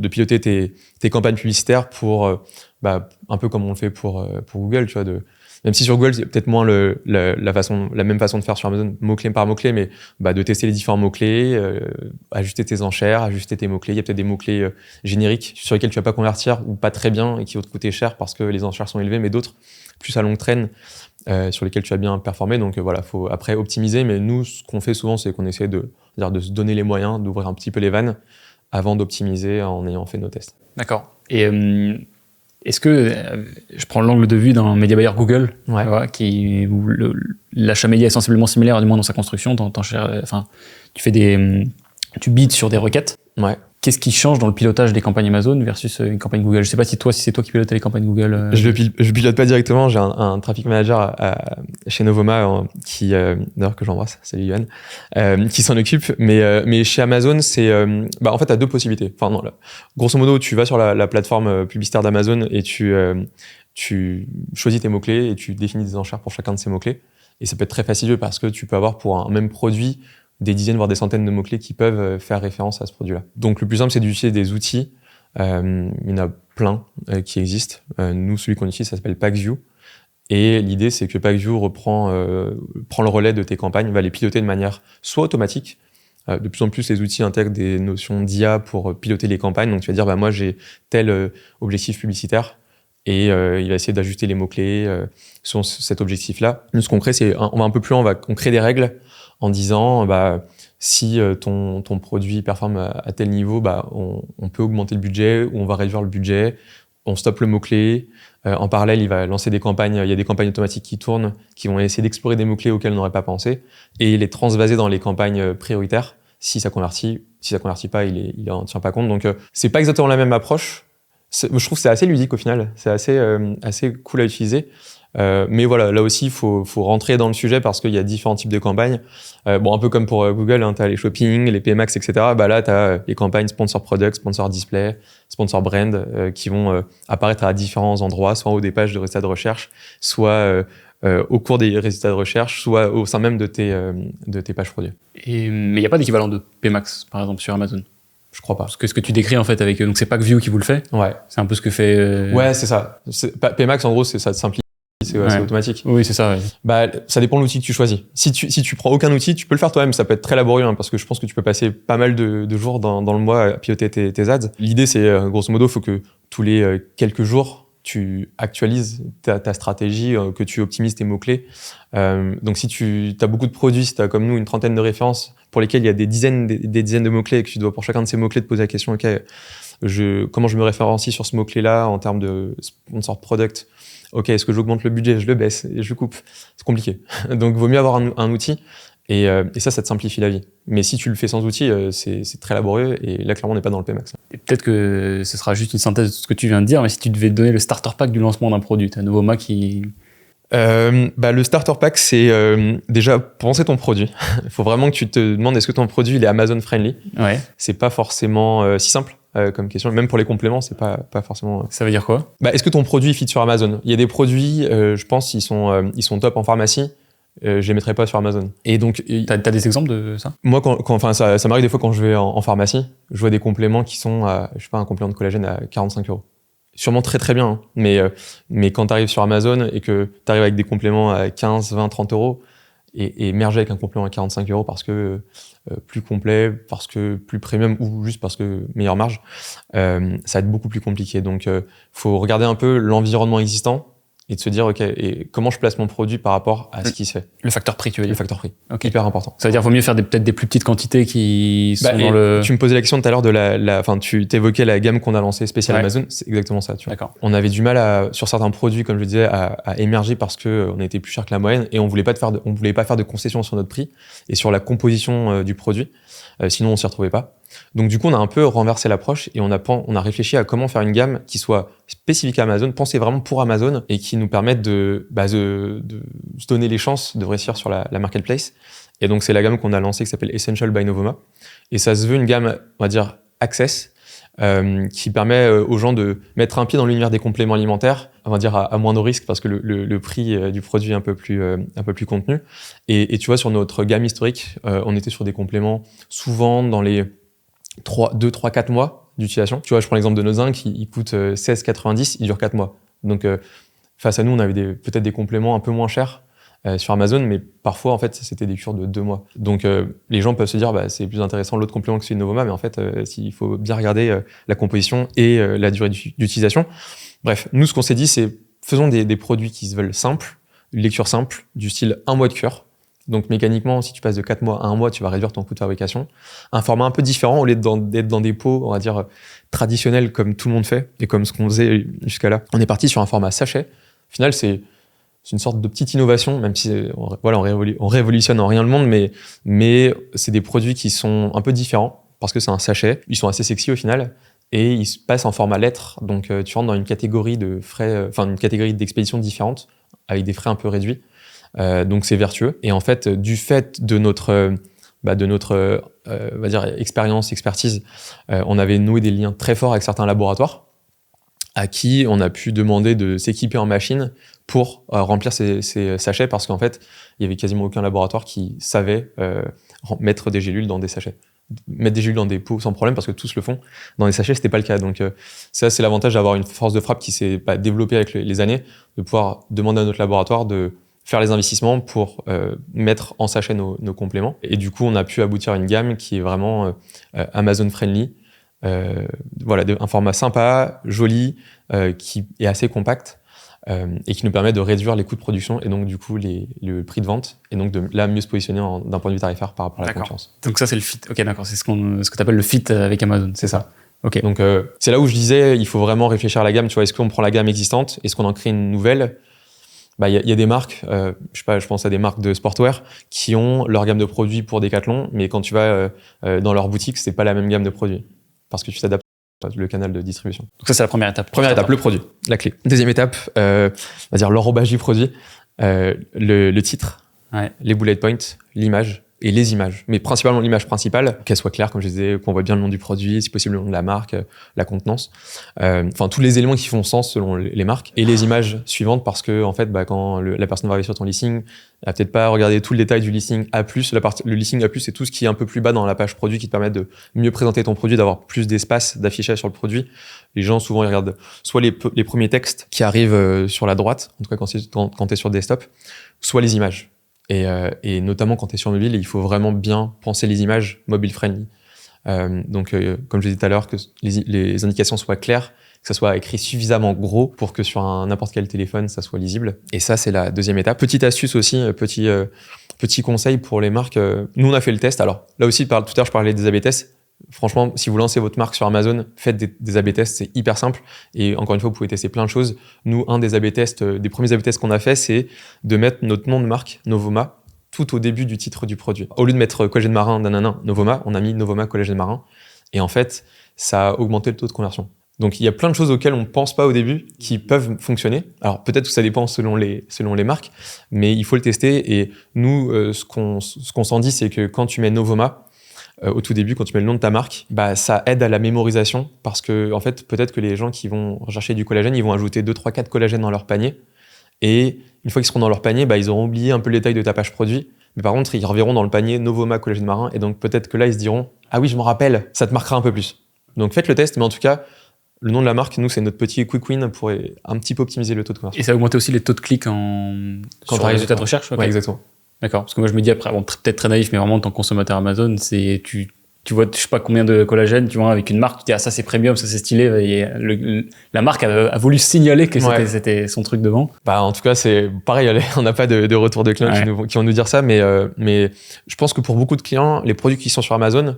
piloter tes campagnes publicitaires pour, un peu comme on le fait pour Google, tu vois, même si sur Google, c'est peut-être moins la même façon de faire sur Amazon, mot-clé par mot-clé, mais de tester les différents mots-clés, ajuster tes enchères, ajuster tes mots-clés. Il y a peut-être des mots-clés génériques sur lesquels tu vas pas convertir ou pas très bien et qui vont te coûter cher parce que les enchères sont élevées, mais d'autres plus à longue traîne sur lesquels tu as bien performé. Donc faut après optimiser, mais nous, ce qu'on fait souvent, c'est qu'on essaie de se donner les moyens, d'ouvrir un petit peu les vannes avant d'optimiser en ayant fait nos tests. D'accord. Et est-ce que, je prends l'angle de vue d'un média buyer Google, Ouais. Où l'achat média est sensiblement similaire, du moins dans sa construction, tu bides sur des requêtes. Ouais. Qu'est-ce qui change dans le pilotage des campagnes Amazon versus une campagne Google? Je sais pas si c'est toi qui pilotais les campagnes Google. Je pilote pas directement. J'ai un traffic manager chez Novoma qui, d'ailleurs que j'embrasse, salut Yohan, qui s'en occupe. Mais chez Amazon, c'est, en fait, t'as deux possibilités. Enfin non, grosso modo, tu vas sur la plateforme publicitaire d'Amazon et tu choisis tes mots clés et tu définis des enchères pour chacun de ces mots clés. Et ça peut être très fastidieux parce que tu peux avoir pour un même produit des dizaines voire des centaines de mots-clés qui peuvent faire référence à ce produit-là. Donc le plus simple, c'est d'utiliser des outils. Il y en a plein qui existent. Nous, celui qu'on utilise, ça s'appelle PackView. Et l'idée, c'est que PackView prend le relais de tes campagnes, va les piloter de manière soit automatique. De plus en plus, les outils intègrent des notions d'IA pour piloter les campagnes. Donc tu vas dire, moi, j'ai tel objectif publicitaire. Et il va essayer d'ajuster les mots-clés sur cet objectif-là. Nous, ce qu'on crée, c'est on va un peu plus loin, on crée des règles en disant si ton produit performe à tel niveau, on peut augmenter le budget ou on va réduire le budget, on stoppe le mot-clé. En parallèle, il va lancer des campagnes, il y a des campagnes automatiques qui tournent, qui vont essayer d'explorer des mots-clés auxquels on n'aurait pas pensé et les transvaser dans les campagnes prioritaires. Si ça convertit pas, il en tient pas compte. Donc, c'est pas exactement la même approche. Je trouve que c'est assez ludique au final, c'est assez cool à utiliser. Mais voilà, là aussi, il faut rentrer dans le sujet parce qu'il y a différents types de campagnes. Un peu comme pour Google, tu as les shopping, les PMax, etc. Là, tu as les campagnes sponsor product, sponsor display, sponsor brand qui vont apparaître à différents endroits, soit en haut des pages de résultats de recherche, soit au cours des résultats de recherche, soit au sein même de tes pages produits. Mais il n'y a pas d'équivalent de PMax, par exemple, sur Amazon. Je crois pas. Parce que ce que tu décris en fait avec donc c'est pas que View qui vous le fait. Ouais. C'est un peu ce que fait. Ouais, c'est ça. PMax en gros, ça te simplifie, c'est automatique. Oui, c'est ça. Ouais. Bah, ça dépend de l'outil que tu choisis. Si tu prends aucun outil, tu peux le faire toi-même. Ça peut être très laborieux parce que je pense que tu peux passer pas mal de jours dans le mois à piloter tes ads. L'idée, c'est grosso modo, faut que tous les quelques jours, tu actualises ta stratégie, que tu optimises tes mots-clés. Donc si tu as beaucoup de produits, si tu as comme nous une trentaine de références pour lesquelles il y a des dizaines de mots-clés et que tu dois pour chacun de ces mots-clés te poser la question, ok, comment je me référencie sur ce mot-clé-là en termes de sponsor product? Ok, est-ce que j'augmente le budget, je le baisse et je coupe? C'est compliqué. Donc vaut mieux avoir un outil et ça te simplifie la vie. Mais si tu le fais sans outil, c'est très laborieux et là clairement on n'est pas dans le PMax. Et peut-être que ce sera juste une synthèse de ce que tu viens de dire, mais si tu devais donner le starter pack du lancement d'un produit, t'as un nouveau Mac qui... Le starter pack, c'est déjà penser ton produit. Il faut vraiment que tu te demandes est-ce que ton produit il est Amazon friendly. Ouais. C'est pas forcément si simple comme question. Même pour les compléments, c'est pas forcément. Ça veut dire quoi? Est-ce que ton produit fit sur Amazon? Il y a des produits, je pense, ils sont top en pharmacie. Je les mettrai pas sur Amazon. Et donc, t'as des exemples de ça? Moi, ça m'arrive des fois quand je vais en pharmacie, je vois des compléments qui sont, je sais pas, un complément de collagène à 45 €. Sûrement très très bien, hein. Mais quand tu arrives sur Amazon et que tu arrives avec des compléments à 15, 20, 30 € et merger avec un complément à 45 € parce que plus complet, parce que plus premium ou juste parce que meilleure marge, ça va être beaucoup plus compliqué. Donc, faut regarder un peu l'environnement existant et de se dire, OK, et comment je place mon produit par rapport à ce qui se fait? Le facteur prix, tu veux dire? Le facteur prix. Ok. Hyper important. Ça veut dire qu'il vaut mieux faire peut-être des plus petites quantités qui sont dans le... Tu me posais la question tout à l'heure de tu t'évoquais la gamme qu'on a lancée spéciale Amazon. C'est exactement ça, tu vois. D'accord. On avait du mal sur certains produits, comme je le disais, à émerger parce que on était plus cher que la moyenne et on voulait pas faire de concessions sur notre prix et sur la composition du produit. Sinon, on s'y retrouvait pas. Donc, du coup, on a un peu renversé l'approche et on a réfléchi à comment faire une gamme qui soit spécifique à Amazon, pensée vraiment pour Amazon et qui nous permette de se donner les chances de réussir sur la marketplace. Et donc, c'est la gamme qu'on a lancée qui s'appelle Essential by Novoma. Et ça se veut une gamme, on va dire, access, qui permet aux gens de mettre un pied dans l'univers des compléments alimentaires, on va dire à moindre risque parce que le prix du produit est un peu plus contenu. Et tu vois, sur notre gamme historique, on était sur des compléments souvent dans les 2, 3, 4 mois d'utilisation. Tu vois, je prends l'exemple de nos zinc, il coûte 16,90, il dure 4 mois. Donc, face à nous, on avait peut-être des compléments un peu moins chers sur Amazon, mais parfois, en fait, c'était des cures de 2 mois. Donc, les gens peuvent se dire, c'est plus intéressant l'autre complément que celui de Novoma, mais en fait, il faut bien regarder la composition et la durée d'utilisation. Bref, nous, ce qu'on s'est dit, c'est faisons des produits qui se veulent simples, une lecture simple, du style 1 mois de cure. Donc, mécaniquement, si tu passes de 4 mois à 1 mois, tu vas réduire ton coût de fabrication. Un format un peu différent, au lieu d'être dans des pots, on va dire, traditionnels comme tout le monde fait et comme ce qu'on faisait jusqu'à là. On est parti sur un format sachet. Au final, c'est une sorte de petite innovation, même si on révolutionne en rien le monde, mais c'est des produits qui sont un peu différents parce que c'est un sachet. Ils sont assez sexy au final et ils se passent en format lettre. Donc, tu rentres dans une catégorie de frais, une catégorie d'expédition différente avec des frais un peu réduits. Donc c'est vertueux et en fait du fait de notre on va dire expertise, on avait noué des liens très forts avec certains laboratoires à qui on a pu demander de s'équiper en machine pour remplir ces sachets parce qu'en fait il y avait quasiment aucun laboratoire qui savait mettre des gélules dans des sachets. Mettre des gélules dans des pots sans problème parce que tous le font. Dans les sachets, c'était pas le cas. Donc ça, c'est l'avantage d'avoir une force de frappe qui s'est développée avec les années, de pouvoir demander à notre laboratoire de faire les investissements pour mettre en sachet nos compléments. Et du coup, on a pu aboutir à une gamme qui est vraiment Amazon friendly. Un format sympa, joli, qui est assez compact et qui nous permet de réduire les coûts de production et donc du coup le prix de vente et donc de là mieux se positionner d'un point de vue tarifaire par rapport à la concurrence. Donc ça, c'est le fit. Ok, d'accord. C'est ce que tu appelles le fit avec Amazon. C'est ça. Ok. Donc c'est là où je disais, il faut vraiment réfléchir à la gamme. Tu vois, est-ce qu'on prend la gamme existante? Est-ce qu'on en crée une nouvelle? Il y a des marques, je pense à des marques de sportwear qui ont leur gamme de produits pour Decathlon, mais quand tu vas dans leur boutique, c'est pas la même gamme de produits parce que tu t'adaptes le canal de distribution. Donc ça, c'est la première étape. Première étape, le produit, la clé. Deuxième étape, on va dire l'enrobage du produit, le titre, les bullet points, l'image et les images. Mais principalement l'image principale, qu'elle soit claire, comme je disais, qu'on voit bien le nom du produit, si possible le nom de la marque, la contenance. Enfin, tous les éléments qui font sens selon les marques. Et les images suivantes parce que, en fait, quand la personne va arriver sur ton listing, elle va peut-être pas regarder tout le détail du listing A+. Le listing A+, c'est tout ce qui est un peu plus bas dans la page produit qui te permet de mieux présenter ton produit, d'avoir plus d'espace d'affichage sur le produit. Les gens, souvent, ils regardent soit les premiers textes qui arrivent sur la droite, en tout cas quand t'es sur desktop, soit les images. Et notamment quand tu es sur mobile, il faut vraiment bien penser les images mobile friendly. Donc, comme je disais tout à l'heure, que les indications soient claires, que ça soit écrit suffisamment gros pour que sur n'importe quel téléphone, ça soit lisible. Et ça, c'est la deuxième étape. Petite astuce aussi, petit conseil pour les marques. Nous, on a fait le test. Alors là aussi, tout à l'heure, je parlais des A/B tests. Franchement, si vous lancez votre marque sur Amazon, faites des A/B tests, c'est hyper simple. Et encore une fois, vous pouvez tester plein de choses. Nous, un des A/B tests, des premiers A/B tests qu'on a fait, c'est de mettre notre nom de marque, Novoma, tout au début du titre du produit. Au lieu de mettre collagène marin, Novoma, on a mis Novoma collagène marin. Et en fait, ça a augmenté le taux de conversion. Donc, il y a plein de choses auxquelles on pense pas au début qui peuvent fonctionner. Alors, peut-être que ça dépend selon les marques, mais il faut le tester. Et nous, ce qu'on s'en dit, c'est que quand tu mets Novoma, au tout début, quand tu mets le nom de ta marque, ça aide à la mémorisation parce que, en fait, peut-être que les gens qui vont rechercher du collagène, ils vont ajouter 2, 3, 4 collagènes dans leur panier. Et une fois qu'ils seront dans leur panier, ils auront oublié un peu le détail de ta page produit. Mais par contre, ils reverront dans le panier Novoma collagène marin. Et donc, peut-être que là, ils se diront, ah oui, je m'en rappelle, ça te marquera un peu plus. Donc, faites le test. Mais en tout cas, le nom de la marque, nous, c'est notre petit quick win pour un petit peu optimiser le taux de conversion. Et ça a augmenté aussi les taux de clics sur les résultats de recherche. Ouais, exactement. D'accord. Parce que moi, je me dis après, peut-être très naïf, mais vraiment, en tant que consommateur Amazon, c'est tu vois, je sais pas combien de collagène, tu vois, avec une marque, tu dis, ah, ça c'est premium, ça c'est stylé. Et la marque a voulu signaler que c'était son truc devant. En tout cas, c'est pareil, on n'a pas de retour de clients qui vont nous dire ça, mais je pense que pour beaucoup de clients, les produits qui sont sur Amazon,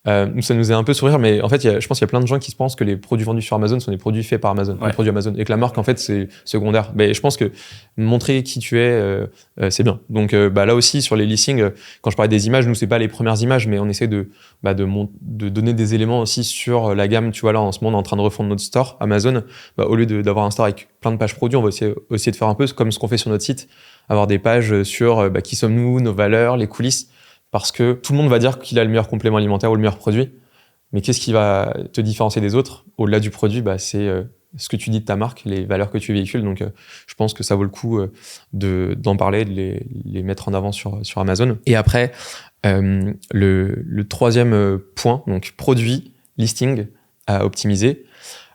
nous, ça nous est un peu sourire, mais en fait, je pense qu'il y a plein de gens qui se pensent que les produits vendus sur Amazon sont des produits faits par Amazon, des produits Amazon, et que la marque, en fait, c'est secondaire. Mais je pense que montrer qui tu es, c'est bien. Donc, là aussi, sur les listings, quand je parlais des images, nous, c'est pas les premières images, mais on essaie de donner des éléments aussi sur la gamme. Tu vois, là, en ce moment, on est en train de refondre notre store Amazon. Au lieu d'avoir un store avec plein de pages produits, on va essayer de faire un peu comme ce qu'on fait sur notre site, avoir des pages sur qui sommes-nous, nos valeurs, les coulisses. Parce que tout le monde va dire qu'il a le meilleur complément alimentaire ou le meilleur produit. Mais qu'est-ce qui va te différencier des autres? Au-delà du produit, c'est ce que tu dis de ta marque, les valeurs que tu véhicules. Donc, je pense que ça vaut le coup d'en parler, de les mettre en avant sur Amazon. Et après, le troisième point, donc produit, listing à optimiser.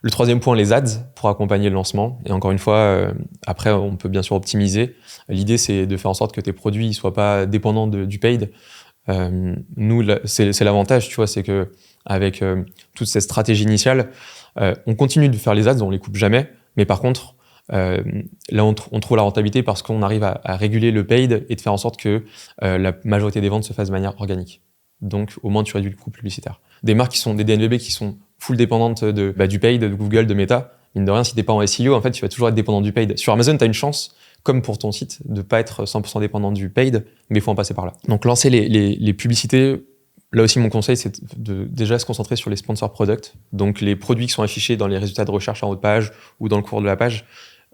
Le troisième point, les ads pour accompagner le lancement. Et encore une fois, après, on peut bien sûr optimiser. L'idée, c'est de faire en sorte que tes produits ne soient pas dépendants du paid. Nous, c'est l'avantage, tu vois, c'est que avec toute cette stratégie initiale, on continue de faire les ads, on les coupe jamais. Mais par contre, là, on trouve la rentabilité parce qu'on arrive à réguler le paid et de faire en sorte que la majorité des ventes se fassent de manière organique. Donc, au moins, tu réduis le coût publicitaire. Des marques qui sont des DNVB qui sont full dépendantes du paid, de Google, de Meta. Mine de rien, si t'es pas en SEO, en fait, tu vas toujours être dépendant du paid. Sur Amazon, tu as une chance, comme pour ton site, de pas être 100% dépendant du paid, mais il faut en passer par là. Donc, lancer les publicités, là aussi, mon conseil, c'est de déjà se concentrer sur les sponsor products. Donc, les produits qui sont affichés dans les résultats de recherche en haut de page ou dans le cours de la page.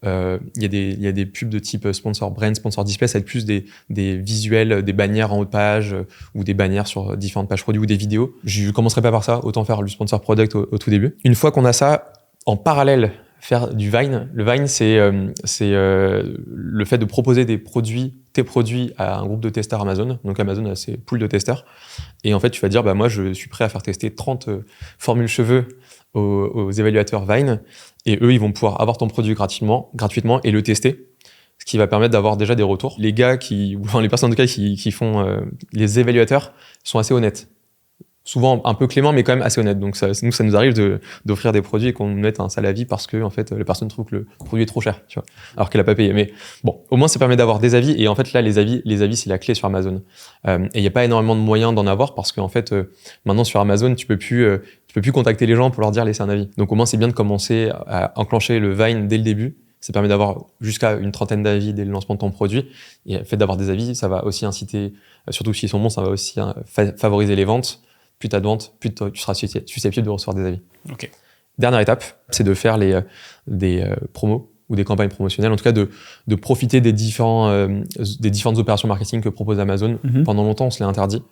Il y a des pubs de type sponsor brand, sponsor display, ça va être plus des visuels, des bannières en haut de page ou des bannières sur différentes pages produits ou des vidéos. Je commencerai pas par ça, autant faire le sponsor product au tout début. Une fois qu'on a ça, en parallèle, faire du Vine. Le Vine, c'est le fait de proposer tes produits à un groupe de testeurs Amazon. Donc Amazon a ses pools de testeurs. Et en fait, tu vas dire, moi, je suis prêt à faire tester 30 formules cheveux aux évaluateurs Vine. Et eux, ils vont pouvoir avoir ton produit gratuitement et le tester. Ce qui va permettre d'avoir déjà des retours. Les gars les personnes en tout cas qui font les évaluateurs sont assez honnêtes. Souvent un peu clément, mais quand même assez honnête. Donc ça nous arrive d'offrir des produits et qu'on nous mette un sale avis parce que en fait la personne trouve que le produit est trop cher, tu vois, alors qu'elle a pas payé. Mais bon, au moins ça permet d'avoir des avis. Et en fait là, les avis c'est la clé sur Amazon. Et il y a pas énormément de moyens d'en avoir parce qu'en fait maintenant sur Amazon tu peux plus contacter les gens pour leur dire laisser un avis. Donc au moins c'est bien de commencer à enclencher le Vine dès le début. Ça permet d'avoir jusqu'à une trentaine d'avis dès le lancement de ton produit. Et le fait d'avoir des avis, ça va aussi inciter, surtout s'ils sont bons, ça va aussi favoriser les ventes. Plus t'as de ventes, plus tu seras susceptible de recevoir des avis. Okay. Dernière étape, c'est de faire des promos ou des campagnes promotionnelles, en tout cas de profiter des différentes opérations marketing que propose Amazon. Pendant longtemps, on se l'est interdit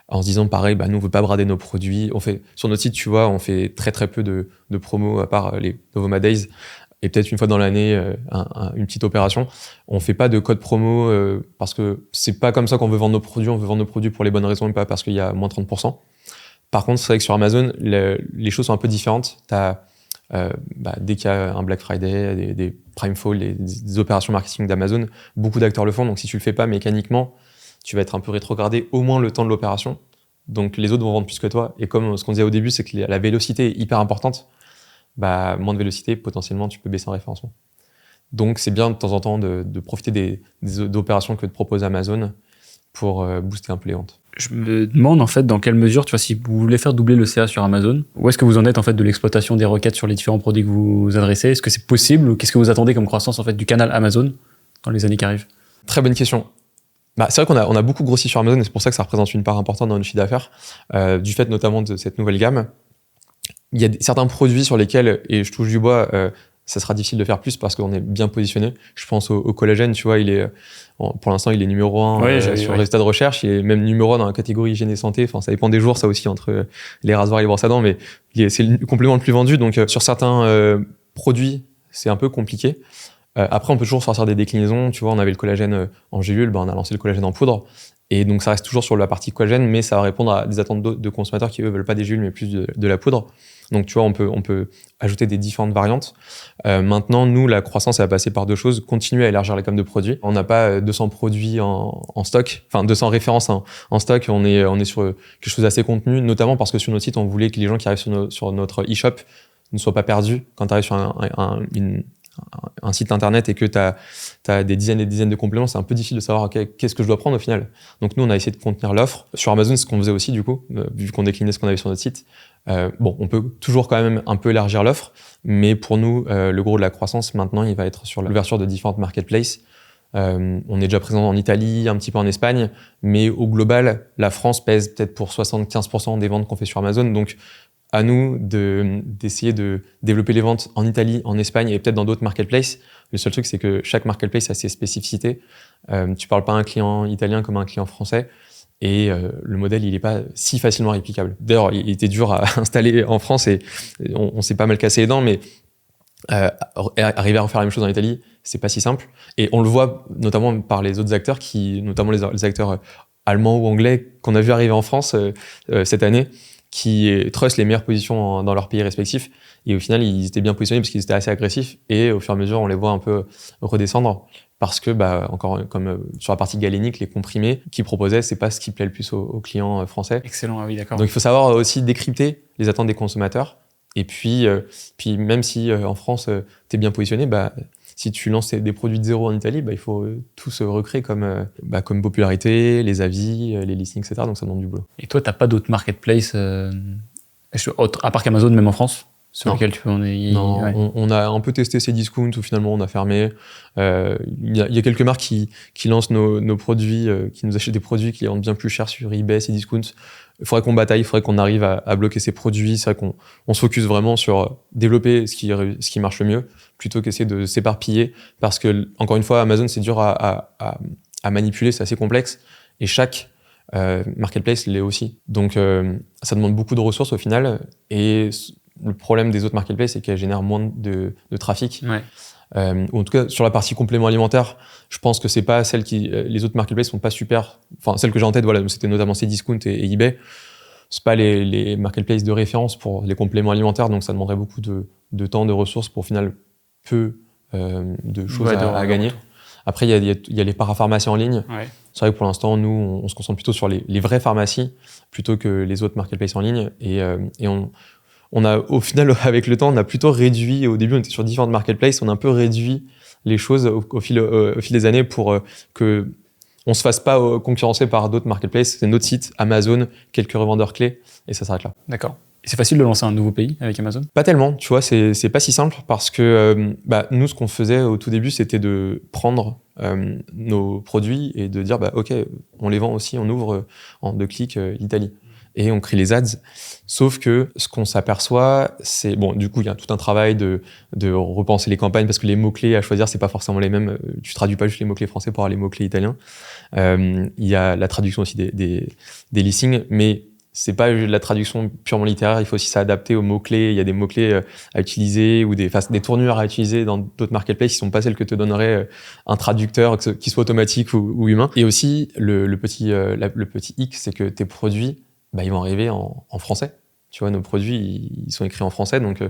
en se disant pareil, nous on veut pas brader nos produits. Sur notre site, tu vois, on fait très très peu de promos à part les Novoma Days et peut-être une fois dans l'année une petite opération. On fait pas de code promo parce que c'est pas comme ça qu'on veut vendre nos produits. On veut vendre nos produits pour les bonnes raisons et pas parce qu'il y a moins 30%. Par contre, c'est vrai que sur Amazon, les choses sont un peu différentes. T'as dès qu'il y a un Black Friday, des Prime Fall, des opérations marketing d'Amazon, beaucoup d'acteurs le font. Donc si tu le fais pas mécaniquement, tu vas être un peu rétrogradé au moins le temps de l'opération. Donc les autres vont vendre plus que toi. Et comme ce qu'on disait au début, c'est que la vélocité est hyper importante. Moins de vélocité, potentiellement, tu peux baisser en référencement. Donc c'est bien de temps en temps de profiter des opérations que te propose Amazon pour booster un peu les ventes. Je me demande en fait dans quelle mesure, tu vois, si vous voulez faire doubler le CA sur Amazon, où est-ce que vous en êtes en fait de l'exploitation des requêtes sur les différents produits que vous adressez? Est-ce que c'est possible ou qu'est-ce que vous attendez comme croissance en fait du canal Amazon dans les années qui arrivent? Très bonne question. C'est vrai qu'on a beaucoup grossi sur Amazon et c'est pour ça que ça représente une part importante dans notre chiffre d'affaires, du fait notamment de cette nouvelle gamme. Il y a certains produits sur lesquels, et je touche du bois, ça sera difficile de faire plus parce qu'on est bien positionné. Je pense au collagène, tu vois, pour l'instant, il est numéro 1 sur le résultat de recherche. Il est même numéro 1 dans la catégorie hygiène et santé. Enfin, ça dépend des jours, ça aussi, entre les rasoirs et les brosses à dents, mais c'est le complément le plus vendu. Donc, sur certains produits, c'est un peu compliqué. Après, on peut toujours sortir des déclinaisons. Tu vois, on avait le collagène en gélule, on a lancé le collagène en poudre. Et donc, ça reste toujours sur la partie collagène, mais ça va répondre à des attentes de consommateurs qui, eux, veulent pas des gélules, mais plus de la poudre. Donc, tu vois, on peut ajouter des différentes variantes. Maintenant, nous, la croissance, elle va passer par deux choses. Continuer à élargir la gamme de produits. On n'a pas 200 produits en stock, enfin 200 références en stock. On est sur quelque chose d'assez contenu, notamment parce que sur notre site, on voulait que les gens qui arrivent sur notre e-shop ne soient pas perdus. Quand tu arrives sur un site internet et que tu as des dizaines et des dizaines de compléments, c'est un peu difficile de savoir qu'est-ce que je dois prendre au final. Donc nous, on a essayé de contenir l'offre. Sur Amazon, ce qu'on faisait aussi, du coup, vu qu'on déclinait ce qu'on avait sur notre site, on peut toujours quand même un peu élargir l'offre, mais pour nous, le gros de la croissance, maintenant, il va être sur l'ouverture de différentes marketplaces. On est déjà présent en Italie, un petit peu en Espagne, mais au global, la France pèse peut-être pour 75% des ventes qu'on fait sur Amazon. Donc, à nous d'essayer de développer les ventes en Italie, en Espagne et peut-être dans d'autres marketplaces. Le seul truc, c'est que chaque marketplace a ses spécificités. Tu parles pas à un client italien comme à un client français. Et le modèle, il est pas si facilement réplicable. D'ailleurs, il était dur à installer en France et on s'est pas mal cassé les dents, mais arriver à refaire la même chose en Italie, c'est pas si simple. Et on le voit notamment par les autres acteurs, notamment les acteurs allemands ou anglais qu'on a vu arriver en France cette année, qui trustent les meilleures positions dans leurs pays respectifs. Et au final, ils étaient bien positionnés parce qu'ils étaient assez agressifs. Et au fur et à mesure, on les voit un peu redescendre parce que, encore comme sur la partie galénique, les comprimés qu'ils proposaient, c'est pas ce qui plaît le plus aux clients français. Excellent, ah oui, d'accord. Donc, il faut savoir aussi décrypter les attentes des consommateurs. Et puis même si en France, t'es bien positionné, si tu lances des produits de zéro en Italie, il faut tout se recréer comme popularité, les avis, les listings, etc. Donc ça demande du boulot. Et toi, t'as pas d'autres marketplaces à part qu'Amazon, même en France, sur lesquels tu peux en y... Non, ouais. On a un peu testé ces discounts où finalement on a fermé. Il y a quelques marques qui lancent nos produits, qui nous achètent des produits qui les vendent bien plus cher sur eBay, ces discounts. Il faudrait qu'on bataille, il faudrait qu'on arrive à bloquer ces produits. C'est vrai qu'on se focus vraiment sur développer ce qui marche le mieux, plutôt qu'essayer de s'éparpiller. Parce que, encore une fois, Amazon, c'est dur à manipuler, c'est assez complexe. Et chaque marketplace l'est aussi. Donc, ça demande beaucoup de ressources au final. Et le problème des autres marketplaces, c'est qu'elles génèrent moins de trafic. Ouais. Ou en tout cas, sur la partie complément alimentaire, je pense que c'est pas les autres marketplaces sont pas super. Enfin, celles que j'ai en tête, voilà, c'était notamment Cdiscount et eBay. C'est pas les marketplaces de référence pour les compléments alimentaires, donc ça demanderait beaucoup de temps, de ressources pour au final peu de choses à gagner. Après, il y a les parapharmacies en ligne. Ouais. C'est vrai que pour l'instant, nous, on se concentre plutôt sur les vraies pharmacies plutôt que les autres marketplaces en ligne. Et on a, au final, avec le temps, on a plutôt réduit. Au début, on était sur différentes marketplaces. On a un peu réduit les choses au fil des années pour que on se fasse pas concurrencer par d'autres marketplaces. C'est notre site, Amazon, quelques revendeurs clés, et ça s'arrête là. D'accord. Et c'est facile de lancer un nouveau pays avec Amazon ? Pas tellement, tu vois, c'est pas si simple parce que nous, ce qu'on faisait au tout début, c'était de prendre nos produits et de dire, ok, on les vend aussi, on ouvre en 2 clics l'Italie. et on crée les ads. Sauf que ce qu'on s'aperçoit, c'est bon, du coup, il y a tout un travail de repenser les campagnes parce que les mots-clés à choisir, c'est pas forcément les mêmes. Tu traduis pas juste les mots-clés français pour avoir les mots-clés italiens. Il y a la traduction aussi des listings, mais c'est pas la traduction purement littéraire, il faut aussi s'adapter aux mots-clés. Il y a des mots-clés à utiliser ou des tournures à utiliser dans d'autres marketplaces qui sont pas celles que te donnerait un traducteur, qui soit automatique ou humain. Et aussi, le petit hic, c'est que tes produits, ils vont arriver en français. Tu vois, nos produits, ils sont écrits en français, donc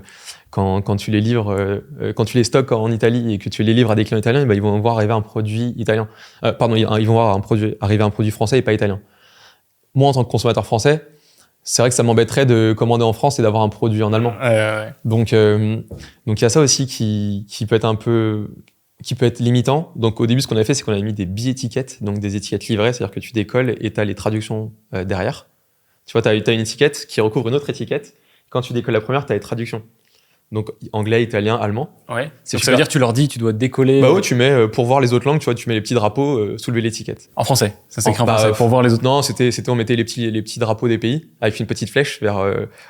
quand tu les livres, quand tu les stocks en Italie et que tu les livres à des clients italiens, ils vont voir arriver un produit italien. Ils vont voir arriver un produit français et pas italien. Moi, en tant que consommateur français, c'est vrai que ça m'embêterait de commander en France et d'avoir un produit en allemand. Ouais. Donc il y a ça aussi qui peut être limitant. Donc au début, ce qu'on a fait, c'est qu'on a mis des bi-étiquettes, donc des étiquettes livrées, c'est-à-dire que tu décolles et tu as les traductions derrière. Tu vois, tu as une étiquette qui recouvre une autre étiquette. Quand tu décolles la première, tu as les traductions. Donc anglais, italien, allemand. Ouais. Donc ça veut dire que tu leur dis, tu dois décoller. Bah ouais, tu mets pour voir les autres langues, tu vois, tu mets les petits drapeaux, soulever l'étiquette. En français. Ça s'écrit en français pour voir les autres. Non, c'était on mettait les petits drapeaux des pays avec une petite flèche vers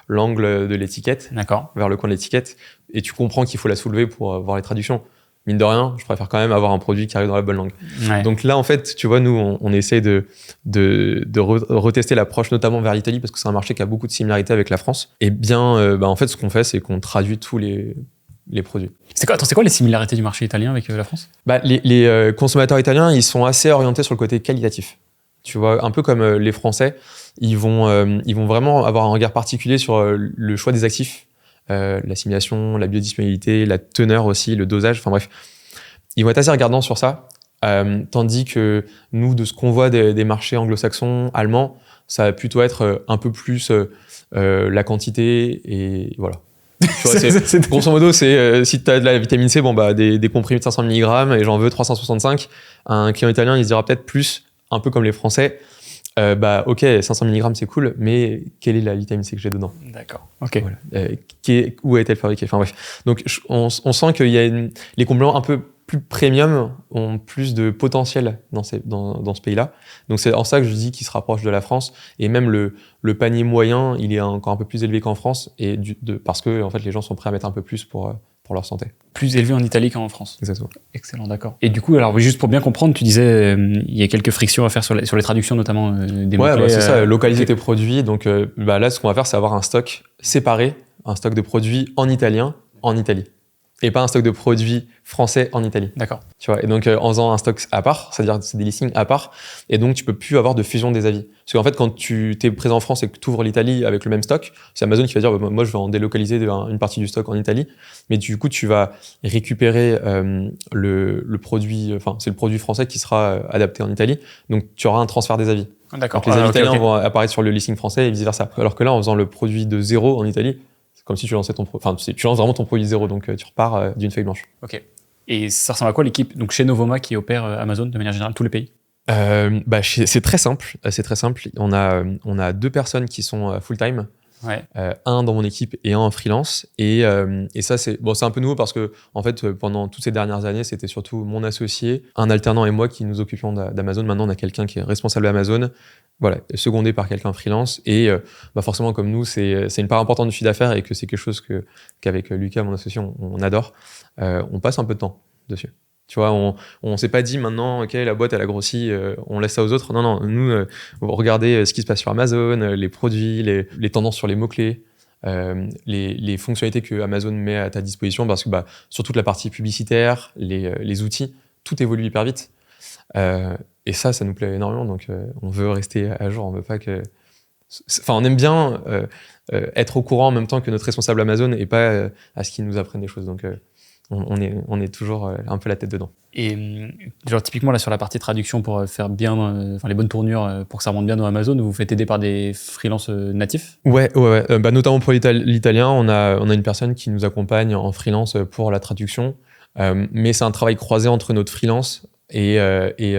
l'angle de l'étiquette. D'accord. Vers le coin de l'étiquette, et tu comprends qu'il faut la soulever pour voir les traductions. Mine de rien, je préfère quand même avoir un produit qui arrive dans la bonne langue. Ouais. Donc là, en fait, tu vois, nous, on essaie de retester l'approche, notamment vers l'Italie, parce que c'est un marché qui a beaucoup de similarités avec la France. Et bien, en fait, ce qu'on fait, c'est qu'on traduit tous les produits. C'est quoi les similarités du marché italien avec la France ? Les consommateurs italiens, ils sont assez orientés sur le côté qualitatif. Tu vois, un peu comme les Français, ils vont vraiment avoir un regard particulier sur le choix des actifs. L'assimilation, la biodisponibilité, la teneur aussi, le dosage, enfin bref. Ils vont être assez regardants sur ça, tandis que nous, de ce qu'on voit des marchés anglo-saxons, allemands, ça va plutôt être un peu plus la quantité et voilà. Tu vois, grosso modo, c'est si tu as de la vitamine C, des comprimés de 500 mg et j'en veux 365, un client italien, il se dira peut-être plus, un peu comme les Français, ok, 500 mg c'est cool, mais quelle est la vitamine C que j'ai dedans ? D'accord. Ok. Voilà. Où a-t-elle fabriquée ? Enfin bref. Donc on sent qu'il y a les compléments un peu plus premium ont plus de potentiel dans ce pays-là. Donc c'est en ça que je dis qu'ils se rapprochent de la France. Et même le panier moyen, il est encore un peu plus élevé qu'en France, parce que en fait les gens sont prêts à mettre un peu plus pour leur santé. Plus élevé en Italie qu'en France. Exactement. Excellent, d'accord. Et du coup, alors juste pour bien comprendre, tu disais il y a quelques frictions à faire sur les traductions, notamment des mots-clés. Ouais, c'est ça, localiser tes produits. Donc là, ce qu'on va faire, c'est avoir un stock séparé, un stock de produits en italien, en Italie. Et pas un stock de produits français en Italie. D'accord. Tu vois, et donc en faisant un stock à part, c'est-à-dire c'est des listings à part, et donc tu peux plus avoir de fusion des avis. Parce qu'en fait, quand tu t'es présent en France et que tu ouvres l'Italie avec le même stock, c'est Amazon qui va dire moi je vais en délocaliser une partie du stock en Italie, mais du coup tu vas récupérer le produit, enfin c'est le produit français qui sera adapté en Italie, donc tu auras un transfert des avis. D'accord. Donc les avis italiens vont apparaître sur le listing français et vice versa. Alors que là, en faisant le produit de zéro en Italie, comme si tu lançais tu lances vraiment ton produit zéro, donc tu repars d'une feuille blanche. Ok. Et ça ressemble à quoi l'équipe donc chez Novoma qui opère Amazon de manière générale, tous les pays ? C'est très simple. On a 2 personnes qui sont full-time. Ouais. Un dans mon équipe et un en freelance. Et ça, c'est un peu nouveau parce que, en fait, pendant toutes ces dernières années, c'était surtout mon associé, un alternant et moi qui nous occupions d'Amazon. Maintenant, on a quelqu'un qui est responsable d'Amazon, voilà, secondé par quelqu'un freelance. Et forcément, comme nous, c'est une part importante du chiffre d'affaires et que c'est quelque chose qu'avec Lucas, mon associé, on adore. On passe un peu de temps dessus. Tu vois, on s'est pas dit maintenant, ok, la boîte elle a grossi, on laisse ça aux autres. Non, nous, regardez ce qui se passe sur Amazon, les produits, les tendances sur les mots-clés, les fonctionnalités que Amazon met à ta disposition, parce que sur toute la partie publicitaire, les outils, tout évolue hyper vite. Et ça nous plaît énormément, donc on veut rester à jour, on veut pas que... Enfin, on aime bien être au courant en même temps que notre responsable Amazon et pas à ce qu'ils nous apprennent des choses. Donc, on est toujours un peu la tête dedans. Et genre typiquement là sur la partie traduction pour faire bien les bonnes tournures pour que ça remonte bien dans Amazon, vous vous faites aider par des freelances natifs ? Ouais. Notamment pour l'italien, on a une personne qui nous accompagne en freelance pour la traduction, mais c'est un travail croisé entre notre freelance et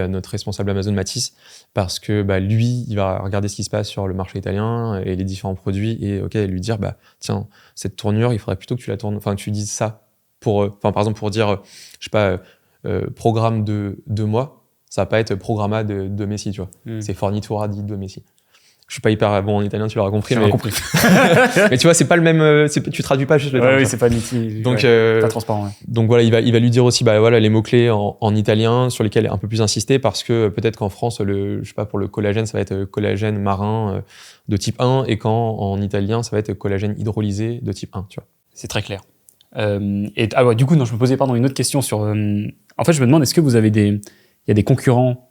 notre responsable Amazon Mathis, parce que lui il va regarder ce qui se passe sur le marché italien et les différents produits et lui dire tiens, cette tournure il faudrait plutôt que tu la tournes, que tu dises ça. Par exemple, pour dire, je sais pas, programme de 2 mois, ça va pas être programma de Messi, tu vois. C'est fornitura di 2 Messi. Je suis pas hyper bon en italien, tu l'auras compris. J'ai mais... compris. mais tu vois, c'est pas le même. Tu traduis pas juste le terme. Oui, c'est pas nitide. Donc, pas transparent. Ouais. Donc voilà, il va lui dire aussi voilà, les mots-clés en italien sur lesquels un peu plus insister parce que peut-être qu'en France, je sais pas, pour le collagène, ça va être collagène marin de type 1 et en italien, ça va être collagène hydrolysé de type 1, tu vois. C'est très clair. Du coup, non, je me posais une autre question sur. En fait, je me demande, est-ce que il y a des concurrents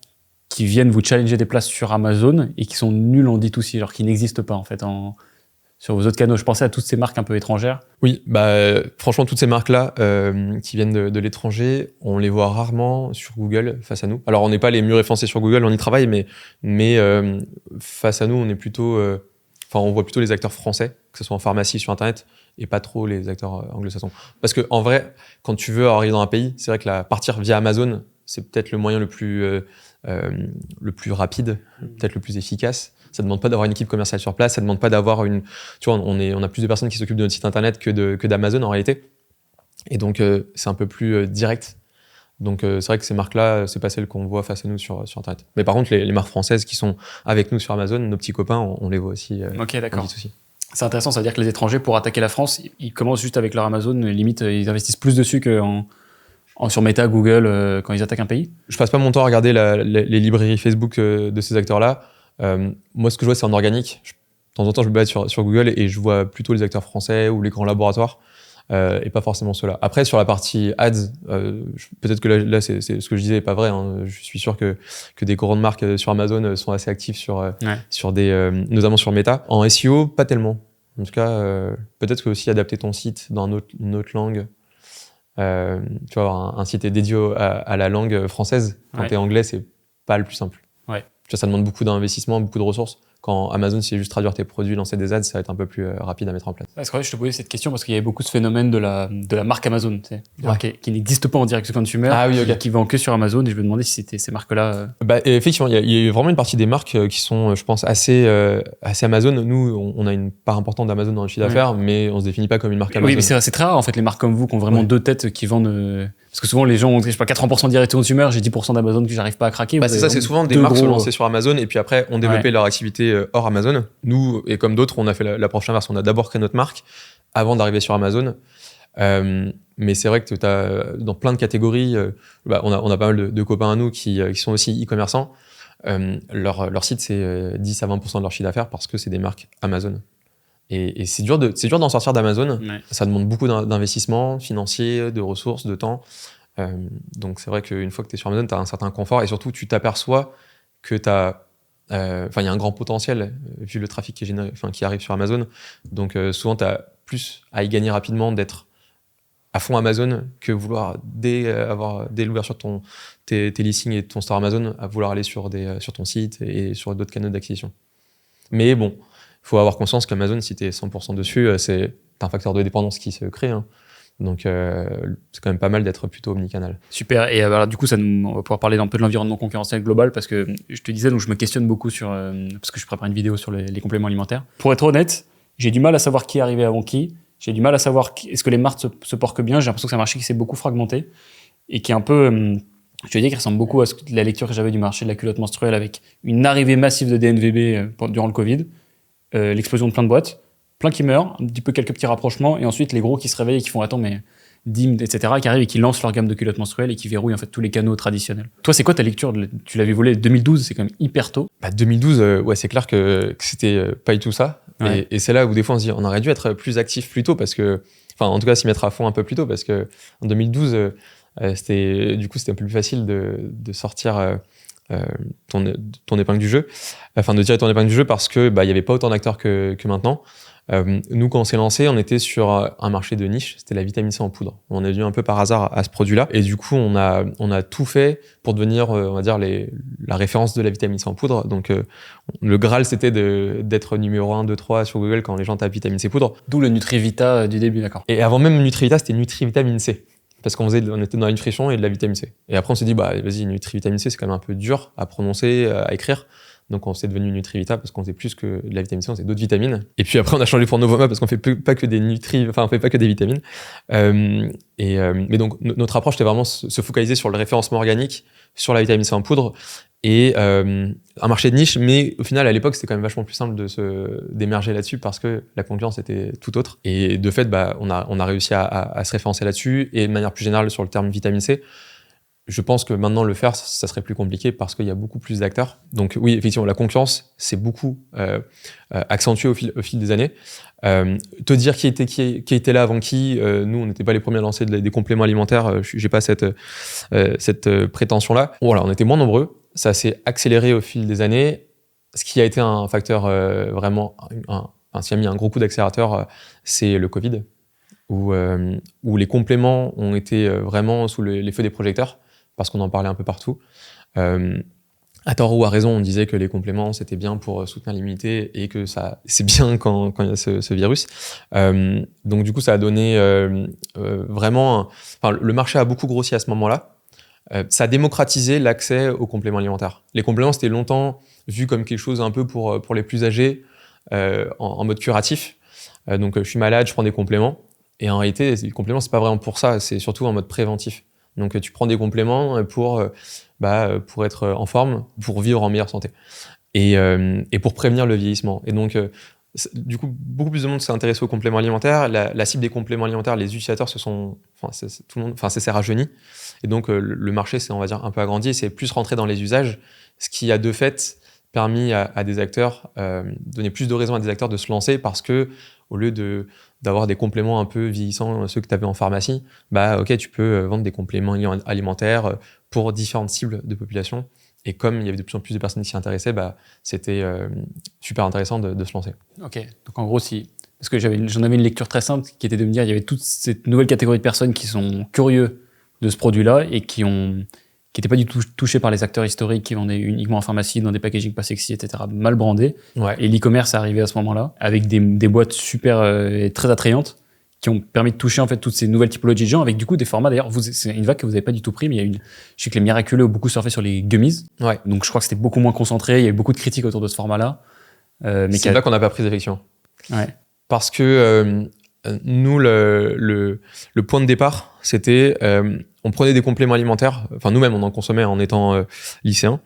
qui viennent vous challenger des places sur Amazon et qui sont nuls en D2C, genre qui n'existent pas en fait sur vos autres canaux. Je pensais à toutes ces marques un peu étrangères. Oui, franchement, toutes ces marques-là qui viennent de l'étranger, on les voit rarement sur Google face à nous. Alors, on n'est pas les mieux référencés sur Google, on y travaille, mais face à nous, on est plutôt... on voit plutôt les acteurs français, que ce soit en pharmacie, sur Internet, et pas trop les acteurs anglo-saxons. Parce que en vrai, quand tu veux arriver dans un pays, c'est vrai que partir via Amazon, c'est peut-être le moyen le plus rapide, peut-être le plus efficace. Ça demande pas d'avoir une équipe commerciale sur place, ça demande pas d'avoir tu vois, on a plus de personnes qui s'occupent de notre site internet que d'Amazon en réalité. Et donc, c'est un peu plus direct. Donc, c'est vrai que ces marques-là, c'est pas celles qu'on voit face à nous sur Internet. Mais par contre, les marques françaises qui sont avec nous sur Amazon, nos petits copains, on les voit aussi. Ok, d'accord. C'est intéressant, ça veut dire que les étrangers, pour attaquer la France, ils commencent juste avec leur Amazon, limite, ils investissent plus dessus que sur Meta, Google, quand ils attaquent un pays. Je passe pas mon temps à regarder les librairies Facebook de ces acteurs-là. Moi, ce que je vois, c'est en organique. De temps en temps, je me balade sur Google et je vois plutôt les acteurs français ou les grands laboratoires et pas forcément ceux-là. Après, sur la partie ads, peut-être que là c'est ce que je disais n'est pas vrai. Hein. Je suis sûr que des grandes marques sur Amazon sont assez actives sur notamment sur Meta. En SEO, pas tellement. En tout cas, peut-être que aussi adapter ton site dans une autre langue. Tu vas avoir un site dédié à la langue française. Quand t'es anglais, c'est pas le plus simple. Ouais. Tu vois, ça demande beaucoup d'investissement, beaucoup de ressources. Quand Amazon, c'est juste traduire tes produits, lancer des ads, ça va être un peu plus rapide à mettre en place. C'est vrai que je te posais cette question parce qu'il y avait beaucoup ce phénomène de la marque Amazon, tu sais, qui n'existe pas en direct to consumer, qui vend que sur Amazon, et je me demandais si c'était ces marques-là. Effectivement, il y a vraiment une partie des marques qui sont, je pense, assez Amazon. Nous, on a une part importante d'Amazon dans le chiffre d'affaires, mais on se définit pas comme une marque Amazon. Oui, mais c'est très rare en fait les marques comme vous qui ont vraiment deux têtes qui vendent. Parce que souvent les gens ont, je sais pas, 80% direct to consumer, j'ai 10% d'Amazon que j'arrive pas à craquer. C'est ça, c'est souvent des marques sont lancées sur Amazon et puis après ont développé leur activité hors Amazon. Nous, et comme d'autres, on a fait l'approche inverse. On a d'abord créé notre marque avant d'arriver sur Amazon. Mais c'est vrai que tu as dans plein de catégories, on a pas mal de copains à nous qui sont aussi e-commerçants. Leur site, c'est 10 à 20% de leur chiffre d'affaires parce que c'est des marques Amazon. Et c'est dur d'en sortir d'Amazon. Ouais. Ça demande beaucoup d'investissement financier, de ressources, de temps. Donc c'est vrai qu'une fois que tu es sur Amazon, tu as un certain confort et surtout tu t'aperçois que il y a un grand potentiel vu le trafic qui arrive sur Amazon. Donc souvent tu as plus à y gagner rapidement d'être à fond Amazon que vouloir dès l'ouverture de tes listings et de ton store Amazon à vouloir aller sur ton site et sur d'autres canaux d'acquisition. Mais bon, il faut avoir conscience qu'Amazon, si tu es 100% dessus, c'est un facteur de dépendance qui se crée. Hein. Donc, c'est quand même pas mal d'être plutôt omnicanal. Super. Et alors, du coup, on va pouvoir parler un peu de l'environnement concurrentiel global parce que je te disais, donc je me questionne beaucoup parce que je prépare une vidéo sur les compléments alimentaires. Pour être honnête, j'ai du mal à savoir qui est arrivé avant qui. J'ai du mal à savoir est-ce que les marques se portent bien. J'ai l'impression que c'est un marché qui s'est beaucoup fragmenté et qui est un peu, je te dis, qui ressemble beaucoup à la lecture que j'avais du marché de la culotte menstruelle avec une arrivée massive de DNVB durant le Covid. L'explosion de plein de boîtes, plein qui meurent, un petit peu quelques petits rapprochements, et ensuite les gros qui se réveillent et qui font attends mais Dim, etc., qui arrivent et qui lancent leur gamme de culottes menstruelles et qui verrouillent en fait tous les canaux traditionnels. Toi, c'est quoi ta lecture tu l'avais volé 2012, c'est quand même hyper tôt. 2012, ouais, c'est clair que c'était pas du tout ça. Ouais. Et c'est là où des fois on se dit on aurait dû être plus actif plus tôt parce que, enfin en tout cas s'y mettre à fond un peu plus tôt parce que en 2012 c'était un peu plus facile de sortir ton épingle du jeu, de tirer ton épingle du jeu parce que il y avait pas autant d'acteurs que maintenant. Nous, quand on s'est lancé, on était sur un marché de niche, c'était la vitamine C en poudre. On est venu un peu par hasard à ce produit-là, et du coup, on a tout fait pour devenir, on va dire, la référence de la vitamine C en poudre. Donc, le Graal, c'était d'être numéro 1, 2, 3 sur Google quand les gens tapent vitamine C poudre. D'où le Nutrivita du début, d'accord. Et avant même Nutrivita, c'était Nutrivitamine C. Parce qu'on était dans la nutrition et de la vitamine C. Et après, on s'est dit, vas-y, Nutrivitamine C, c'est quand même un peu dur à prononcer, à écrire. Donc, on s'est devenu Nutrivita parce qu'on faisait plus que de la vitamine C, on faisait d'autres vitamines. Et puis après, on a changé pour Novoma parce qu'on fait pas que des on fait pas que des vitamines. Mais donc, notre approche, c'était vraiment se focaliser sur le référencement organique, sur la vitamine C en poudre et un marché de niche, mais au final, à l'époque, c'était quand même vachement plus simple d'émerger là-dessus parce que la concurrence était tout autre. Et de fait, on a réussi à se référencer là-dessus, et de manière plus générale sur le terme vitamine C. Je pense que maintenant le faire, ça serait plus compliqué parce qu'il y a beaucoup plus d'acteurs. Donc oui, effectivement, la concurrence s'est beaucoup accentuée au fil des années. Te dire qui était là avant qui, nous on n'était pas les premiers à lancer des compléments alimentaires, j'ai pas cette prétention-là. Voilà, on était moins nombreux, ça s'est accéléré au fil des années. Ce qui a été un facteur vraiment, ce qui a mis un gros coup d'accélérateur, c'est le Covid, où les compléments ont été vraiment sous les feux des projecteurs, parce qu'on en parlait un peu partout. À tort ou à raison, on disait que les compléments, c'était bien pour soutenir l'immunité et que c'est bien quand il y a ce virus. Donc du coup, ça a donné vraiment... le marché a beaucoup grossi à ce moment-là. Ça a démocratisé l'accès aux compléments alimentaires. Les compléments, c'était longtemps vu comme quelque chose un peu pour les plus âgés, en mode curatif. Donc je suis malade, je prends des compléments. Et en réalité, les compléments, c'est pas vraiment pour ça, c'est surtout en mode préventif. Donc tu prends des compléments pour être en forme, pour vivre en meilleure santé et pour prévenir le vieillissement. Et donc du coup, beaucoup plus de monde s'est intéressé aux compléments alimentaires. La cible des compléments alimentaires, les utilisateurs tout le monde, s'est rajeuni. Et donc le marché s'est, on va dire, un peu agrandi et c'est plus rentré dans les usages, ce qui a de fait permis à des acteurs, donner plus de raisons à des acteurs de se lancer, parce que au lieu d'avoir des compléments un peu vieillissants, ceux que tu avais en pharmacie, ok, tu peux vendre des compléments alimentaires pour différentes cibles de population. Et comme il y avait de plus en plus de personnes qui s'y intéressaient, c'était super intéressant de se lancer. Ok, donc en gros, parce que j'en avais une lecture très simple qui était de me dire il y avait toute cette nouvelle catégorie de personnes qui sont curieux de ce produit-là et qui n'étaient pas du tout touchés par les acteurs historiques qui vendaient uniquement en pharmacie, dans des packaging pas sexy, etc., mal brandés. Ouais. Et l'e-commerce est arrivé à ce moment-là, avec des boîtes super et très attrayantes, qui ont permis de toucher en fait toutes ces nouvelles typologies de gens, avec du coup des formats. D'ailleurs, c'est une vague que vous n'avez pas du tout pris, mais je sais que les Miraculeux ont beaucoup surfé sur les gummies. Ouais. Donc je crois que c'était beaucoup moins concentré, il y a eu beaucoup de critiques autour de ce format-là. C'est là qu'on n'a pas pris effectivement. Ouais. Parce que nous, le point de départ, c'était... on prenait des compléments alimentaires, enfin nous-mêmes on en consommait en étant lycéen,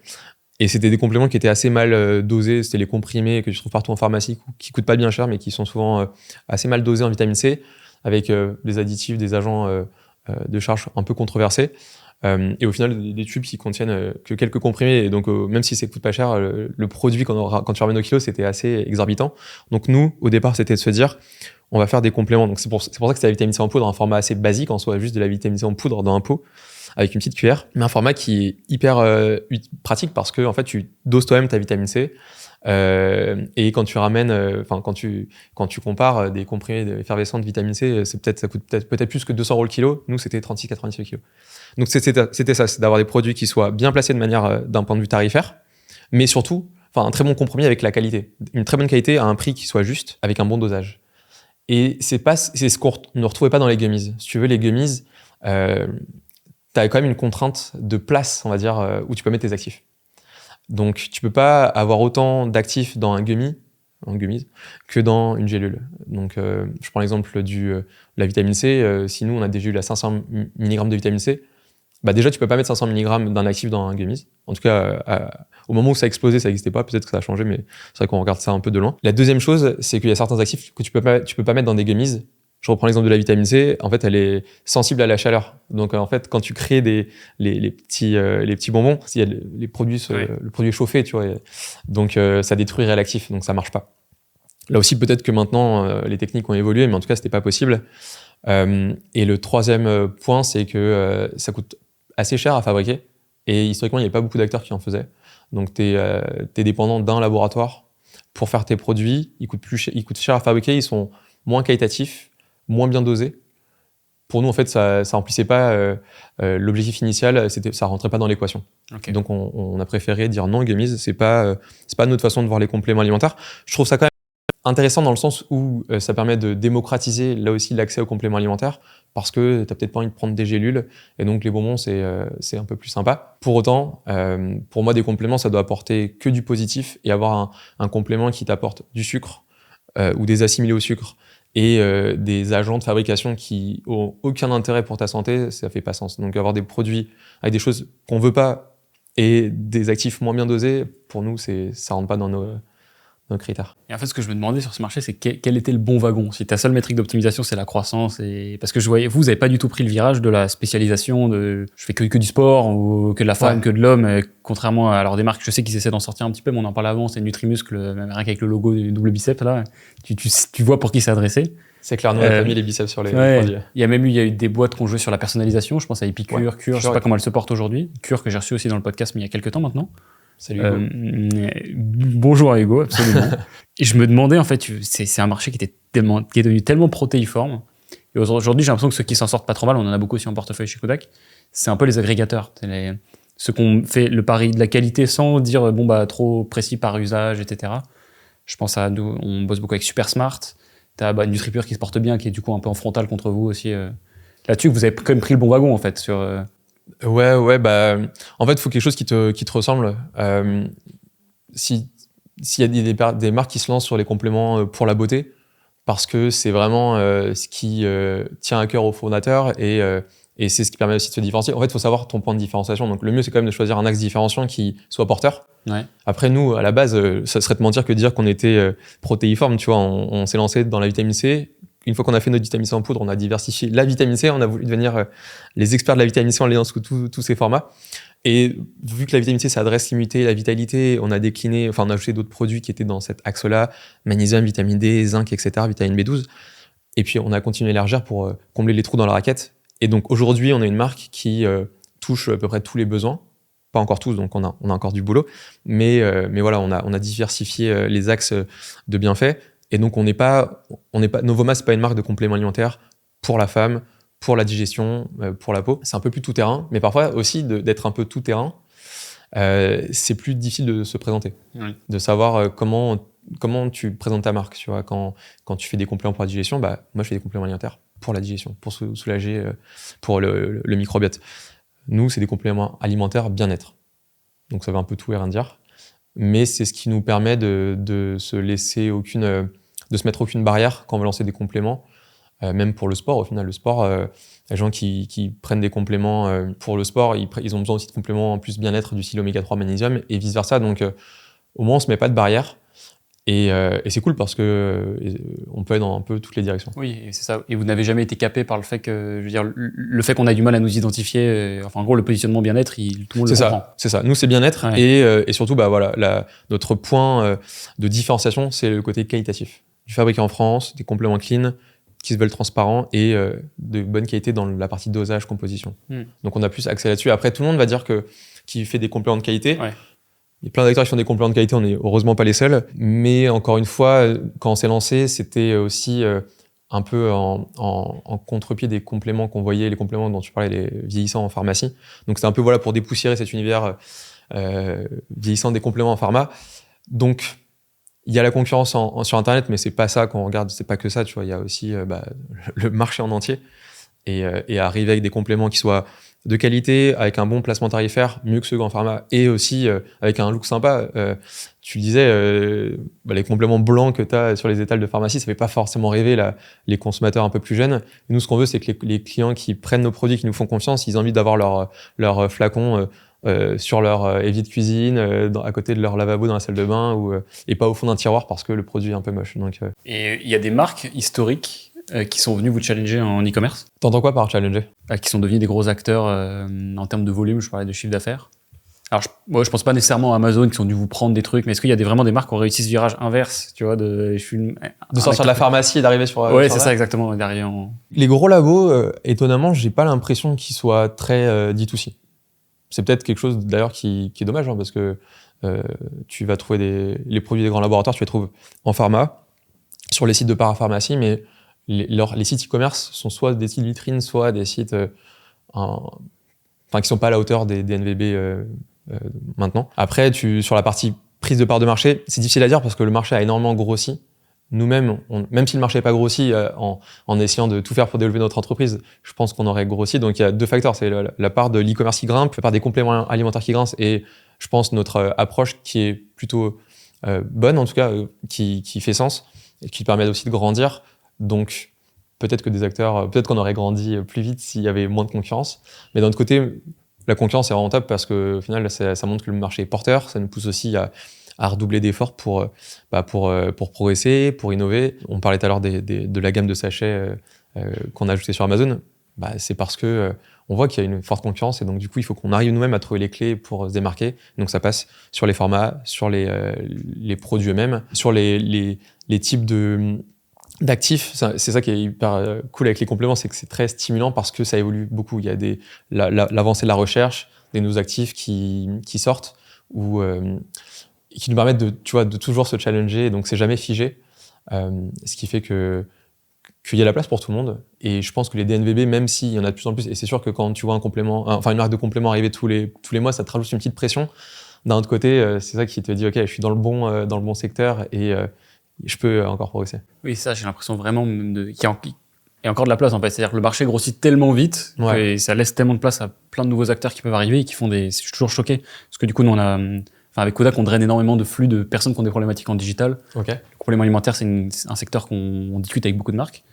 et c'était des compléments qui étaient assez mal dosés. C'était les comprimés que tu trouves partout en pharmacie, qui coûtent pas bien cher, mais qui sont souvent assez mal dosés en vitamine C, avec des additifs, des agents de charge un peu controversés. Et au final, des tubes qui contiennent que quelques comprimés, et donc même si ça coûte pas cher, le produit quand tu ramènes au kilo, c'était assez exorbitant. Donc nous, au départ, c'était de se dire, on va faire des compléments. Donc c'est pour ça que c'est la vitamine C en poudre, un format assez basique en soi, juste de la vitamine C en poudre dans un pot avec une petite cuillère, mais un format qui est hyper pratique parce que en fait tu doses toi-même ta vitamine C. Et quand tu ramènes, quand tu compares des comprimés effervescents de vitamine C, ça coûte peut-être plus que 200 € le kilo. Nous, c'était 36,90 € le kilo. Donc c'était ça, c'est d'avoir des produits qui soient bien placés de manière d'un point de vue tarifaire, mais surtout, un très bon compromis avec la qualité, une très bonne qualité à un prix qui soit juste, avec un bon dosage. Et c'est ce qu'on ne retrouvait pas dans les gummies. Si tu veux, les gummies, tu as quand même une contrainte de place, on va dire, où tu peux mettre tes actifs. Donc, tu peux pas avoir autant d'actifs dans un gummies que dans une gélule. Donc, je prends l'exemple de la vitamine C. Si nous, on a des gélules à 500 mg de vitamine C, déjà, tu peux pas mettre 500 mg d'un actif dans un gummies. En tout cas, au moment où ça a explosé, ça n'existait pas. Peut-être que ça a changé, mais c'est vrai qu'on regarde ça un peu de loin. La deuxième chose, c'est qu'il y a certains actifs que tu peux pas mettre dans des gummies. Je reprends l'exemple de la vitamine C. En fait, elle est sensible à la chaleur. Donc, en fait, quand tu crées les petits bonbons, il y a les produits, le produit est chauffé, tu vois. Donc, ça détruirait l'actif. Donc, ça marche pas. Là aussi, peut-être que maintenant, les techniques ont évolué, mais en tout cas, c'était pas possible. Et le troisième point, c'est que ça coûte assez cher à fabriquer. Et historiquement, il n'y avait pas beaucoup d'acteurs qui en faisaient. Donc, tu es dépendant d'un laboratoire pour faire tes produits. Ils coûtent cher à fabriquer. Ils sont moins qualitatifs, moins bien dosés. Pour nous, en fait, ça remplissait pas l'objectif initial. Ça rentrait pas dans l'équation. Okay. Donc, on a préféré dire non, gummies, c'est pas notre façon de voir les compléments alimentaires. Je trouve ça quand même intéressant dans le sens où ça permet de démocratiser là aussi l'accès aux compléments alimentaires, parce que t'as peut-être pas envie de prendre des gélules, et donc les bonbons c'est un peu plus sympa. Pour autant, pour moi, des compléments, ça doit apporter que du positif, et avoir un complément qui t'apporte du sucre ou des assimilés au sucre et des agents de fabrication qui ont aucun intérêt pour ta santé, ça fait pas sens. Donc avoir des produits avec des choses qu'on veut pas Et des actifs moins bien dosés, pour nous, ça rentre pas dans nos critères. Et en fait, ce que je me demandais sur ce marché, c'est quel était le bon wagon. Si ta seule métrique d'optimisation, c'est la croissance, parce que je voyais, vous avez pas du tout pris le virage de la spécialisation, de je fais que du sport ou que de la femme, que de l'homme, contrairement à alors des marques, je sais qu'ils essaient d'en sortir un petit peu, mais on en parlait avant, c'est Nutrimuscle, même rien qu'avec le logo du double biceps là, tu vois pour qui c'est adressé. C'est clair, nous on a pas mis les biceps sur les produits. Il y a eu des boîtes qui ont joué sur la personnalisation, je pense à Epicure, Cure, je sais pas comment elles se portent aujourd'hui. Cure que j'ai reçu aussi dans le podcast, mais il y a quelques temps maintenant. Salut Hugo. Bonjour à Hugo, absolument. Et je me demandais, en fait, c'est un marché qui est devenu tellement protéiforme. Et aujourd'hui, j'ai l'impression que ceux qui s'en sortent pas trop mal, on en a beaucoup aussi en portefeuille chez Kodak, c'est un peu les agrégateurs. Ceux qu'on fait le pari de la qualité sans dire, trop précis par usage, etc. Je pense à nous, on bosse beaucoup avec Supersmart. T'as NutriPure qui se porte bien, qui est du coup un peu en frontal contre vous aussi. Là-dessus, vous avez quand même pris le bon wagon, en fait, sur... Ouais, en fait, il faut quelque chose qui te ressemble. S'il y a des marques qui se lancent sur les compléments pour la beauté, parce que c'est vraiment ce qui tient à cœur aux fondateurs et c'est ce qui permet aussi de se différencier. En fait, il faut savoir ton point de différenciation. Donc, le mieux, c'est quand même de choisir un axe différenciant qui soit porteur. Ouais. Après, nous, à la base, ça serait de mentir que de dire qu'on était protéiforme. Tu vois, on s'est lancé dans la vitamine C. Une fois qu'on a fait notre vitamine C en poudre, on a diversifié la vitamine C. On a voulu devenir les experts de la vitamine C en l'ayant sous tous ces formats. Et vu que la vitamine C, ça adresse l'immunité, la vitalité, on a ajouté d'autres produits qui étaient dans cet axe-là, magnésium, vitamine D, zinc, etc., vitamine B12. Et puis, on a continué à élargir pour combler les trous dans la raquette. Et donc, aujourd'hui, on a une marque qui touche à peu près tous les besoins. Pas encore tous, donc on a encore du boulot. Mais voilà, on a diversifié les axes de bienfaits. Et donc, Novoma, c'est pas une marque de compléments alimentaires pour la femme, pour la digestion, pour la peau. C'est un peu plus tout-terrain, mais parfois aussi d'être un peu tout-terrain, c'est plus difficile de se présenter. Oui. De savoir comment tu présentes ta marque. Tu vois, quand tu fais des compléments pour la digestion, moi, je fais des compléments alimentaires pour la digestion, pour soulager, pour le microbiote. Nous, c'est des compléments alimentaires bien-être. Donc, ça veut un peu tout et rien dire. Mais c'est ce qui nous permet de se laisser de se mettre aucune barrière quand on veut lancer des compléments. Même pour le sport, au final, le sport, les gens qui prennent des compléments pour le sport, ils ont besoin aussi de compléments en plus bien-être du style oméga 3 magnésium et vice-versa. Donc, au moins, on se met pas de barrière. Et c'est cool parce que on peut aller dans un peu toutes les directions. Oui, et c'est ça. Et vous n'avez jamais été capé par le fait que, je veux dire, le fait qu'on a du mal à nous identifier. En gros, le positionnement bien-être, tout le monde le comprend. C'est ça. Nous, c'est bien-être. Ouais. Et surtout, notre point de différenciation, c'est le côté qualitatif. Du fabriqué en France, des compléments clean, qui se veulent transparents et de bonne qualité dans la partie dosage, composition. Donc, on a plus accès là-dessus. Après, tout le monde va dire qu'il fait des compléments de qualité. Ouais. Il y a plein d'acteurs qui font des compléments de qualité, on n'est heureusement pas les seuls. Mais encore une fois, quand on s'est lancé, c'était aussi un peu en contre-pied des compléments qu'on voyait, les compléments dont tu parlais, les vieillissants en pharmacie. Donc c'était un peu pour dépoussiérer cet univers vieillissant des compléments en pharma. Donc il y a la concurrence sur Internet, mais c'est pas ça qu'on regarde, c'est pas que ça. Tu vois, il y a aussi le marché en entier et arriver avec des compléments qui soient de qualité, avec un bon placement tarifaire, mieux que ceux en pharma, et aussi avec un look sympa. Tu le disais, les compléments blancs que tu as sur les étals de pharmacie, ça fait pas forcément rêver les consommateurs un peu plus jeunes. Et nous, ce qu'on veut, c'est que les clients qui prennent nos produits, qui nous font confiance, ils ont envie d'avoir leur flacon sur leur évier de cuisine, à côté de leur lavabo dans la salle de bain, et pas au fond d'un tiroir parce que le produit est un peu moche. Donc, Et il y a des marques historiques qui sont venus vous challenger en e-commerce. T'entends quoi par challenger ? Qui sont devenus des gros acteurs en termes de volume, je parlais de chiffre d'affaires. Alors, je pense pas nécessairement à Amazon qui sont dû vous prendre des trucs, mais est-ce qu'il y a vraiment des marques qui ont réussi ce virage inverse, tu vois, de sortir de la pharmacie et d'arriver sur... Ouais, c'est ça, exactement. Derrière, Les gros labos, étonnamment, j'ai pas l'impression qu'ils soient très D2C. C'est peut-être quelque chose, d'ailleurs, qui est dommage, parce que tu vas trouver les produits des grands laboratoires, tu les trouves en pharma, sur les sites de parapharmacie, mais les sites e-commerce sont soit des sites vitrines, soit des sites qui sont pas à la hauteur des NVB maintenant. Après, sur la partie prise de part de marché, c'est difficile à dire parce que le marché a énormément grossi. Nous-mêmes, même si le marché n'est pas grossi, en essayant de tout faire pour développer notre entreprise, je pense qu'on aurait grossi. Donc il y a deux facteurs, c'est la part de l'e-commerce qui grimpe, la part des compléments alimentaires qui grimpent, et je pense notre approche qui est plutôt bonne, en tout cas, qui fait sens, et qui permet aussi de grandir. Donc, peut-être qu'on aurait grandi plus vite s'il y avait moins de concurrence. Mais d'un autre côté, La concurrence est vraiment top parce qu'au final, ça montre que le marché est porteur. Ça nous pousse aussi à redoubler d'efforts pour progresser, pour innover. On parlait tout à l'heure de la gamme de sachets qu'on a ajouté sur Amazon. C'est parce que on voit qu'il y a une forte concurrence et donc du coup, il faut qu'on arrive nous-mêmes à trouver les clés pour se démarquer. Donc ça passe sur les formats, sur les produits eux-mêmes, sur les types d'actifs. C'est ça qui est hyper cool avec les compléments, c'est que c'est très stimulant parce que ça évolue beaucoup. Il y a l'avancée de la recherche, des nouveaux actifs qui sortent ou qui nous permettent de toujours se challenger, et donc c'est jamais figé, ce qui fait qu'il y a la place pour tout le monde. Et je pense que les DNVB, même s'il y en a de plus en plus, et c'est sûr que quand tu vois une marque de compléments arriver tous les mois, ça te rajoute une petite pression. D'un autre côté, c'est ça qui te dit, ok, je suis dans le bon secteur et je peux encore progresser. Oui, ça, j'ai l'impression vraiment qu'il y a encore de la place en fait. C'est-à-dire que le marché grossit tellement vite et ça laisse tellement de place à plein de nouveaux acteurs qui peuvent arriver et qui font je suis toujours choqué. Parce que du coup, nous, avec Kodak, on draine énormément de flux de personnes qui ont des problématiques en digital. Okay. Le complément alimentaire, c'est un secteur qu'on discute avec beaucoup de marques.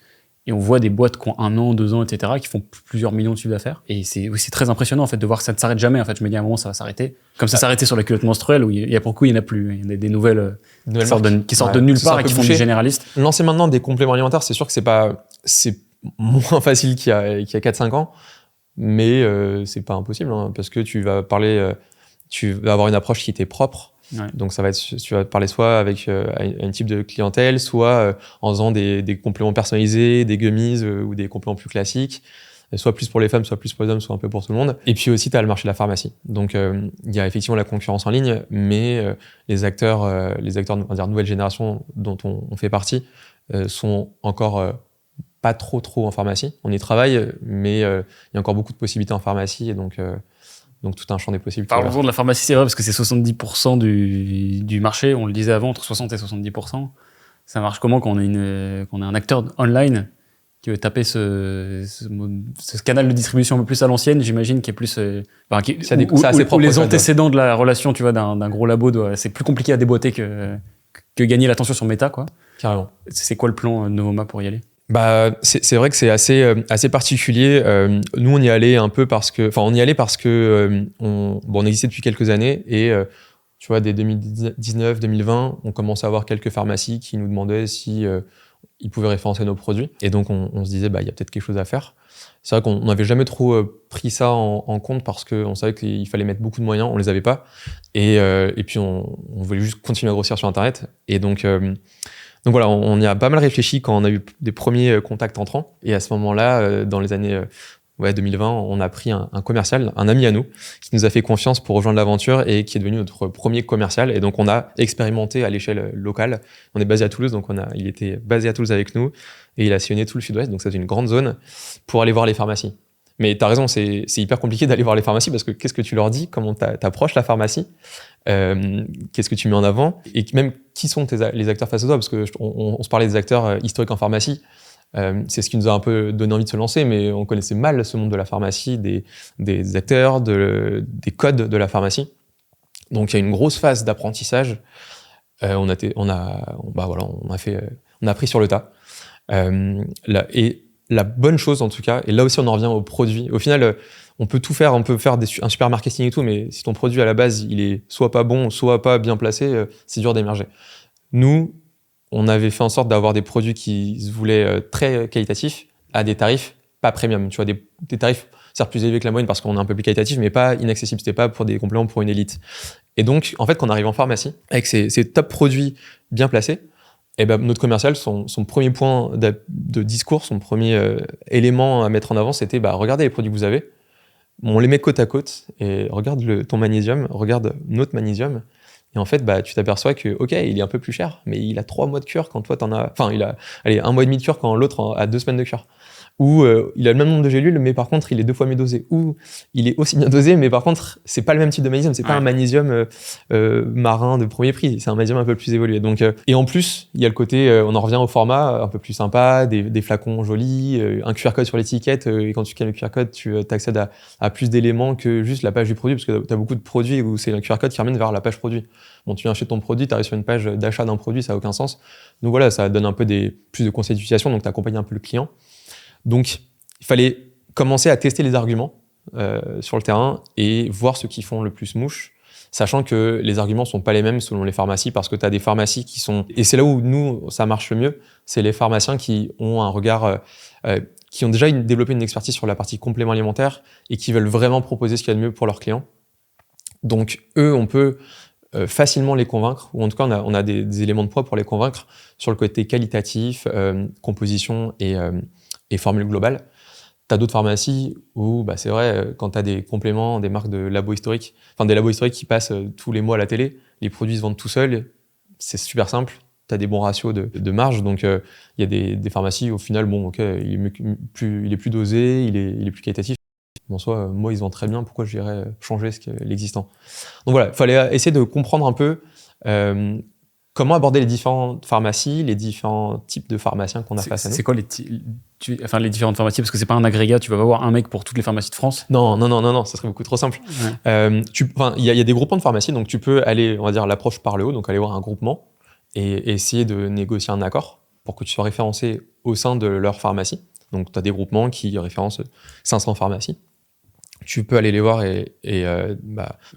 Et on voit des boîtes qui ont 1 an, 2 ans, etc., qui font plusieurs millions de chiffres d'affaires. Et c'est très impressionnant, en fait, de voir que ça ne s'arrête jamais. En fait, je me dis à un moment, ça va s'arrêter. Comme ça s'arrêtait sur la culotte menstruelle, où il y en a plus. Il y a des nouvelles qui sortent de nulle part et qui font du généraliste. Lancer maintenant des compléments alimentaires, c'est sûr que c'est moins facile qu'il y a 4-5 ans. Mais c'est pas impossible, hein, parce que tu vas avoir une approche qui t'est propre. Ouais. Donc tu vas parler soit avec un type de clientèle, soit en faisant des compléments personnalisés, des gummies ou des compléments plus classiques, soit plus pour les femmes, soit plus pour les hommes, soit un peu pour tout le monde. Et puis aussi, tu as le marché de la pharmacie. Donc il y a effectivement la concurrence en ligne, mais les acteurs on va dire nouvelle génération dont on fait partie sont encore pas trop en pharmacie. On y travaille, mais il y a encore beaucoup de possibilités en pharmacie et donc tout un champ des possibles. Parlons de la pharmacie, c'est vrai, parce que c'est 70% du marché, on le disait avant, entre 60 et 70%. Ça marche comment quand on a un acteur online qui veut taper ce canal de distribution un peu plus à l'ancienne, j'imagine, qui est plus... où les antécédents de la relation, tu vois, d'un gros labo, c'est plus compliqué à déboîter que gagner l'attention sur Meta, quoi. Carrément. C'est quoi le plan de Novoma pour y aller ? C'est vrai que c'est assez particulier. Nous, on y allait un peu parce que on existait depuis quelques années et tu vois, dès 2019, 2020, on commençait à avoir quelques pharmacies qui nous demandaient si ils pouvaient référencer nos produits. Et donc, on se disait, il y a peut-être quelque chose à faire. C'est vrai qu'on n'avait jamais trop pris ça en compte parce qu'on savait qu'il fallait mettre beaucoup de moyens, on les avait pas. Et puis, on voulait juste continuer à grossir sur Internet. Et donc voilà, on y a pas mal réfléchi quand on a eu des premiers contacts entrants. Et à ce moment-là, dans les années 2020, on a pris un commercial, un ami à nous, qui nous a fait confiance pour rejoindre l'aventure et qui est devenu notre premier commercial. Et donc, on a expérimenté à l'échelle locale. On est basé à Toulouse, donc il était basé à Toulouse avec nous et il a sillonné tout le sud-ouest. Donc, c'est une grande zone pour aller voir les pharmacies. Mais t'as raison, c'est hyper compliqué d'aller voir les pharmacies parce que qu'est-ce que tu leur dis? Comment t'approches la pharmacie? Qu'est-ce que tu mets en avant? Et même, qui sont les acteurs face à toi? Parce que on se parlait des acteurs historiques en pharmacie. C'est ce qui nous a un peu donné envie de se lancer, mais on connaissait mal ce monde de la pharmacie, des acteurs, des codes de la pharmacie. Donc, il y a une grosse phase d'apprentissage. On a appris sur le tas. Et la bonne chose, en tout cas, et là aussi, on en revient au produit. Au final, on peut tout faire, on peut faire un super marketing et tout, mais si ton produit, à la base, il est soit pas bon, soit pas bien placé, c'est dur d'émerger. Nous, on avait fait en sorte d'avoir des produits qui se voulaient très qualitatifs à des tarifs pas premium. Tu vois, des tarifs certes plus élevés que la moyenne parce qu'on est un peu plus qualitatif, mais pas inaccessibles. C'était pas pour des compléments pour une élite. Et donc, en fait, quand on arrive en pharmacie, avec ces top produits bien placés, notre commercial, son premier point de discours, son premier élément à mettre en avant, c'était regardez les produits que vous avez, on les met côte à côte et regarde ton magnésium, regarde notre magnésium. Et en fait, tu t'aperçois que, ok, il est un peu plus cher, mais il a 3 mois de cure quand toi t'en as, enfin, il a, 1 mois et demi de cure quand l'autre a 2 semaines de cure. Ou il a le même nombre de gélules, mais par contre, il est 2 fois mieux dosé. Ou il est aussi bien dosé, mais par contre, c'est pas le même type de magnésium. C'est pas un magnésium marin de premier prix. C'est un magnésium un peu plus évolué. Donc, et en plus, il y a le côté, on en revient au format un peu plus sympa, des flacons jolis, un QR code sur l'étiquette. Et quand tu scannes le QR code, tu accèdes à plus d'éléments que juste la page du produit, parce que tu as beaucoup de produits où c'est un QR code qui ramène vers la page produit. Bon, tu viens acheter ton produit, tu arrives sur une page d'achat d'un produit, ça n'a aucun sens. Donc voilà, ça donne un peu plus de conseils d'utilisation, donc tu accompagnes un peu le client. Donc, il fallait commencer à tester les arguments sur le terrain et voir ceux qui font le plus mouche, sachant que les arguments sont pas les mêmes selon les pharmacies, parce que tu as des pharmacies qui sont... Et c'est là où nous, ça marche le mieux, c'est les pharmaciens qui ont un regard... qui ont déjà développé une expertise sur la partie complément alimentaire et qui veulent vraiment proposer ce qu'il y a de mieux pour leurs clients. Donc eux, on peut facilement les convaincre, ou en tout cas on a des éléments de poids pour les convaincre sur le côté qualitatif, composition et formule globale. T'as d'autres pharmacies où, c'est vrai, quand t'as des compléments, des marques de labos historiques, des labos historiques qui passent tous les mois à la télé, les produits se vendent tout seuls, c'est super simple, t'as des bons ratios de marge, donc il y a des pharmacies, au final, il est plus dosé, il est plus qualitatif. En soi, moi, ils se vendent très bien, pourquoi j'irais changer l'existant? Donc voilà, il fallait essayer de comprendre un peu comment aborder les différentes pharmacies, les différents types de pharmaciens qu'on a face à nous. C'est quoi les différentes pharmacies? Parce que c'est pas un agrégat, tu vas pas avoir un mec pour toutes les pharmacies de France. Non, ça serait beaucoup trop simple. Ouais. Il y a des groupements de pharmacies, donc tu peux aller, on va dire, l'approche par le haut, donc aller voir un groupement et essayer de négocier un accord pour que tu sois référencé au sein de leur pharmacie. Donc tu as des groupements qui référencent 500 pharmacies. Tu peux aller les voir et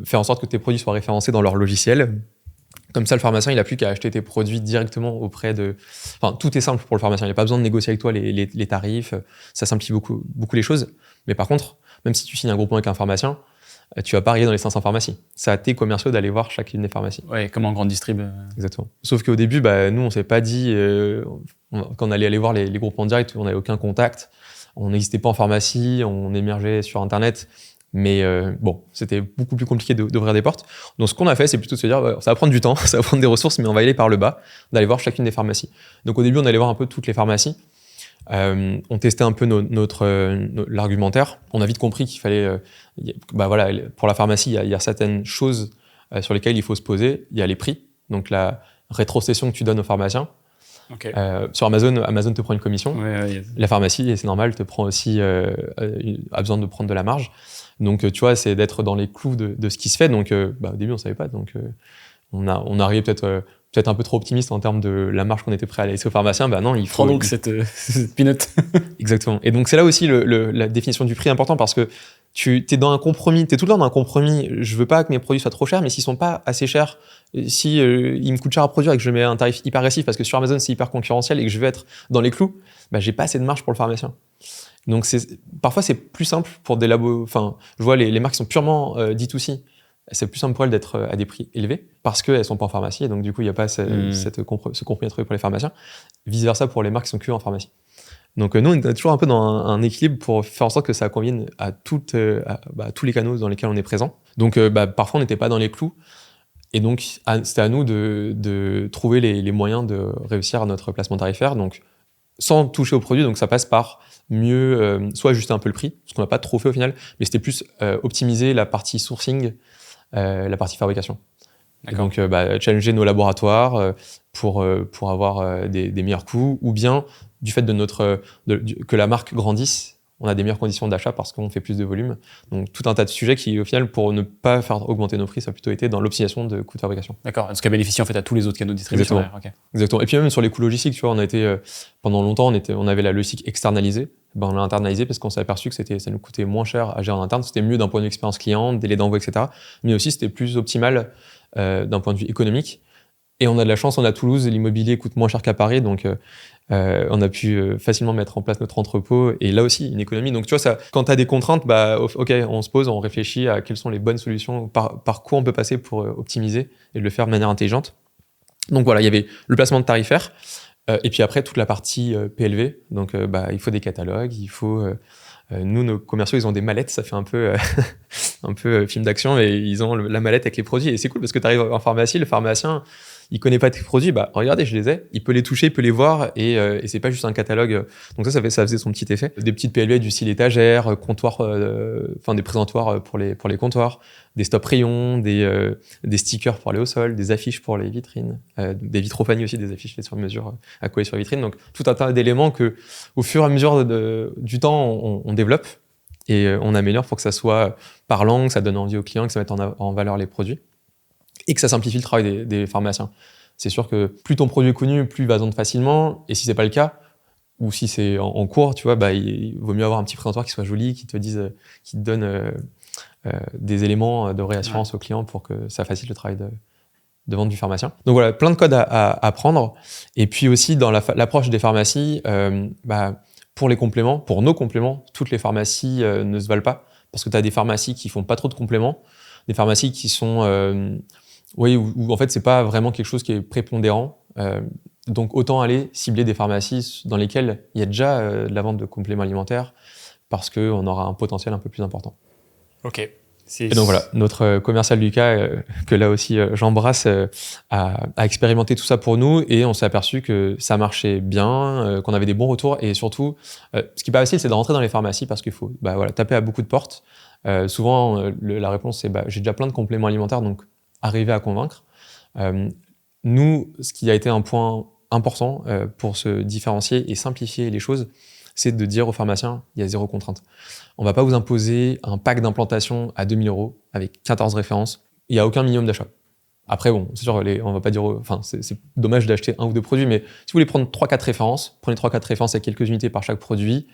faire en sorte que tes produits soient référencés dans leur logiciel. Comme ça, le pharmacien, il n'a plus qu'à acheter tes produits directement auprès de... Enfin, tout est simple pour le pharmacien. Il n'a pas besoin de négocier avec toi les tarifs. Ça simplifie beaucoup, beaucoup les choses. Mais par contre, même si tu signes un groupement avec un pharmacien, tu vas pas arriver dans les 500 pharmacies. C'est à tes commerciaux d'aller voir chacune des pharmacies. Ouais, comme en grande distrib. Exactement. Sauf qu'au début, nous, on s'est pas dit... quand on allait aller voir les groupements directs, on n'avait aucun contact. On n'existait pas en pharmacie, on émergeait sur Internet. Mais c'était beaucoup plus compliqué d'ouvrir des portes. Donc ce qu'on a fait, c'est plutôt de se dire, ça va prendre du temps, ça va prendre des ressources, mais on va y aller par le bas, d'aller voir chacune des pharmacies. Donc au début, on allait voir un peu toutes les pharmacies. On testait un peu l'argumentaire. On a vite compris qu'il fallait... pour la pharmacie, il y a certaines choses sur lesquelles il faut se poser. Il y a les prix, donc la rétrocession que tu donnes aux pharmaciens. Okay. Sur Amazon te prend une commission. Ouais. La pharmacie, et c'est normal, te prend aussi a besoin de prendre de la marge. Donc, tu vois, c'est d'être dans les clous de ce qui se fait. Donc, au début, on savait pas. Donc, on arrivait peut-être un peu trop optimiste en termes de la marge qu'on était prêt à laisser aux pharmaciens. Non, il faut... Prends donc cette peanut. Exactement. Et donc, c'est là aussi la définition du prix est important, parce que tu es dans un compromis, tu es tout le temps dans un compromis. Je veux pas que mes produits soient trop chers, mais s'ils sont pas assez chers, si ils me coûtent cher à produire et que je mets un tarif hyper agressif parce que sur Amazon c'est hyper concurrentiel et que je veux être dans les clous, j'ai pas assez de marge pour le pharmacien. Donc parfois c'est plus simple pour des labos. Enfin, je vois les marques qui sont purement D2C, c'est plus simple pour elles d'être à des prix élevés parce qu'elles sont pas en pharmacie et donc du coup il y a pas ce compromis à trouver pour les pharmaciens. Vice versa pour les marques qui sont que en pharmacie. Donc nous, on est toujours un peu dans un équilibre pour faire en sorte que ça convienne à tous les canaux dans lesquels on est présent. Donc parfois, on n'était pas dans les clous. Et donc, c'était à nous de trouver les moyens de réussir à notre placement tarifaire. Donc, sans toucher au produit. Donc, ça passe par mieux, soit ajuster un peu le prix, ce qu'on n'a pas trop fait au final, mais c'était plus optimiser la partie sourcing, la partie fabrication. Donc, challenger nos laboratoires pour avoir des meilleurs coûts, ou bien du fait que la marque grandisse, on a des meilleures conditions d'achat parce qu'on fait plus de volume. Donc, tout un tas de sujets qui, au final, pour ne pas faire augmenter nos prix, ça a plutôt été dans l'optimisation de coûts de fabrication. D'accord, ce qui a bénéficié en fait à tous les autres canaux de distribution. Exactement. Okay. Exactement. Et puis même sur les coûts logistiques, tu vois, on a été, pendant longtemps, on avait la logistique externalisée. On l'a internalisée parce qu'on s'est aperçu que ça nous coûtait moins cher à gérer en interne. C'était mieux d'un point de vue expérience client, délai d'envoi, etc. Mais aussi, c'était plus optimal d'un point de vue économique. Et on a de la chance, on a Toulouse, l'immobilier coûte moins cher qu'à Paris, donc on a pu facilement mettre en place notre entrepôt. Et là aussi, une économie. Donc tu vois, quand tu as des contraintes, ok, on se pose, on réfléchit à quelles sont les bonnes solutions, par quoi on peut passer pour optimiser et le faire de manière intelligente. Donc voilà, il y avait le placement de tarifaire, et puis après toute la partie PLV. Donc il faut des catalogues, il faut... nous, nos commerciaux, ils ont des mallettes, ça fait un peu film d'action, et ils ont la mallette avec les produits. Et c'est cool parce que tu arrives en pharmacie, le pharmacien, il connaît pas tes produits, regardez, je les ai, il peut les toucher, il peut les voir, et c'est pas juste un catalogue. Donc ça faisait son petit effet. Des petites PLV du style étagère, comptoir, des présentoirs pour les comptoirs, des stop rayons, des stickers pour aller au sol, des affiches pour les vitrines, des vitrofanies aussi, des affiches faites sur mesure à coller sur les vitrines. Donc tout un tas d'éléments que, au fur et à mesure du temps, on développe et on améliore pour que ça soit parlant, que ça donne envie aux clients, que ça mette en valeur les produits et que ça simplifie le travail des pharmaciens. C'est sûr que plus ton produit est connu, plus il va se vendre facilement, et si c'est pas le cas, ou si c'est en cours, tu vois, bah, il vaut mieux avoir un petit présentoir qui soit joli, qui te donne des éléments de réassurance au client pour que ça facilite le travail de vente du pharmacien. Donc voilà, plein de codes à prendre. Et puis aussi, dans l'approche des pharmacies, pour les compléments, pour nos compléments, toutes les pharmacies ne se valent pas. Parce que tu as des pharmacies qui font pas trop de compléments, des pharmacies qui sont... où en fait, c'est pas vraiment quelque chose qui est prépondérant. Donc autant aller cibler des pharmacies dans lesquelles il y a déjà de la vente de compléments alimentaires parce qu'on aura un potentiel un peu plus important. Ok. Et donc voilà, notre commercial Lucas, que là aussi j'embrasse, a expérimenté tout ça pour nous et on s'est aperçu que ça marchait bien, qu'on avait des bons retours et surtout, ce qui est pas facile, c'est de rentrer dans les pharmacies parce qu'il faut taper à beaucoup de portes. Souvent, la réponse c'est j'ai déjà plein de compléments alimentaires, donc arriver à convaincre. Nous, ce qui a été un point important pour se différencier et simplifier les choses, c'est de dire aux pharmaciens, il y a 0 contrainte. On va pas vous imposer un pack d'implantation à 2 000 € avec 14 références. Il n'y a aucun minimum d'achat. Après, bon, c'est sûr, on va pas dire, c'est dommage d'acheter 1 ou 2 produits, mais si vous voulez prendre 3-4 références, prenez 3-4 références avec quelques unités par chaque produit.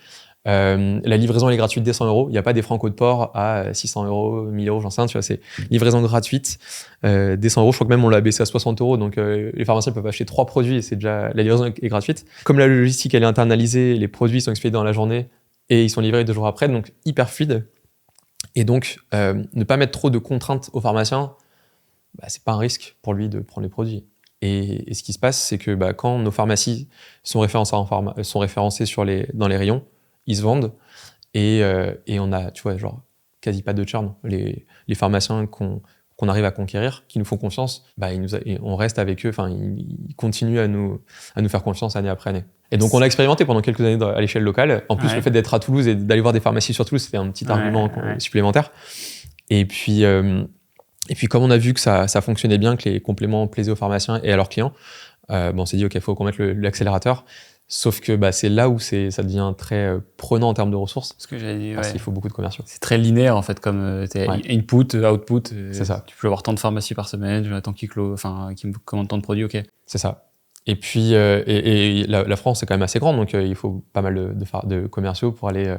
La livraison elle est gratuite dès 100 €. Il n'y a pas des francs de port à 600 €, 1000 €, j'en sais rien, tu vois, c'est livraison gratuite dès 100 €. Je crois que même on l'a baissé à 60 €, donc les pharmaciens peuvent acheter 3 produits et c'est déjà, la livraison est gratuite. Comme la logistique elle est internalisée, les produits sont expédiés dans la journée et ils sont livrés 2 jours après, donc hyper fluide. Et donc, ne pas mettre trop de contraintes aux pharmaciens, c'est pas un risque pour lui de prendre les produits. Et ce qui se passe, c'est que quand nos pharmacies sont référencées dans les rayons, ils se vendent et on a, tu vois, genre quasi pas de churn. Les pharmaciens qu'on arrive à conquérir, qui nous font confiance, on reste avec eux. Enfin, ils continuent à nous faire confiance année après année. Et donc on a expérimenté pendant quelques années à l'échelle locale. En plus, le fait d'être à Toulouse et d'aller voir des pharmacies sur Toulouse, c'était un petit argument supplémentaire. Et puis comme on a vu que ça fonctionnait bien, que les compléments plaisaient aux pharmaciens et à leurs clients, on s'est dit ok, faut qu'on mette l'accélérateur. Sauf que c'est là où ça devient très prenant en termes de ressources. Ce que j'avais dit, parce qu'il faut beaucoup de commerciaux. C'est très linéaire en fait, comme input, output. C'est ça. Tu peux avoir tant de pharmacies par semaine, j'attends qu'ils me commandent tant de produits, ok. C'est ça. Et puis la France est quand même assez grande, donc il faut pas mal de commerciaux pour aller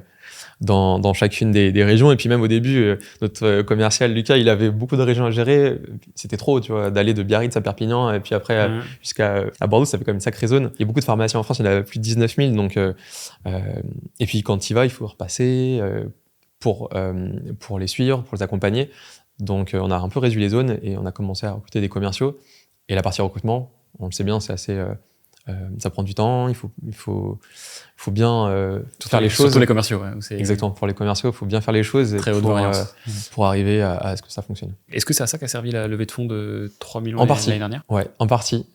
dans chacune des régions. Et puis même au début, notre commercial Lucas, il avait beaucoup de régions à gérer. C'était trop, tu vois, d'aller de Biarritz à Perpignan et puis après jusqu'à Bordeaux, ça fait quand même une sacrée zone. Il y a beaucoup de pharmacies en France, il y en a plus de 19 000. Donc, et puis quand il va, il faut repasser pour les suivre, pour les accompagner. Donc on a un peu réduit les zones et on a commencé à recruter des commerciaux. Et la partie recrutement, on le sait bien, c'est assez, ça prend du temps. Il faut bien faire les choses. Surtout les commerciaux. Exactement. Pour les commerciaux, il faut bien faire les choses pour arriver à ce que ça fonctionne. Est-ce que c'est à ça qu'a servi la levée de fonds de 3 millions l'année dernière ? Ouais, en partie,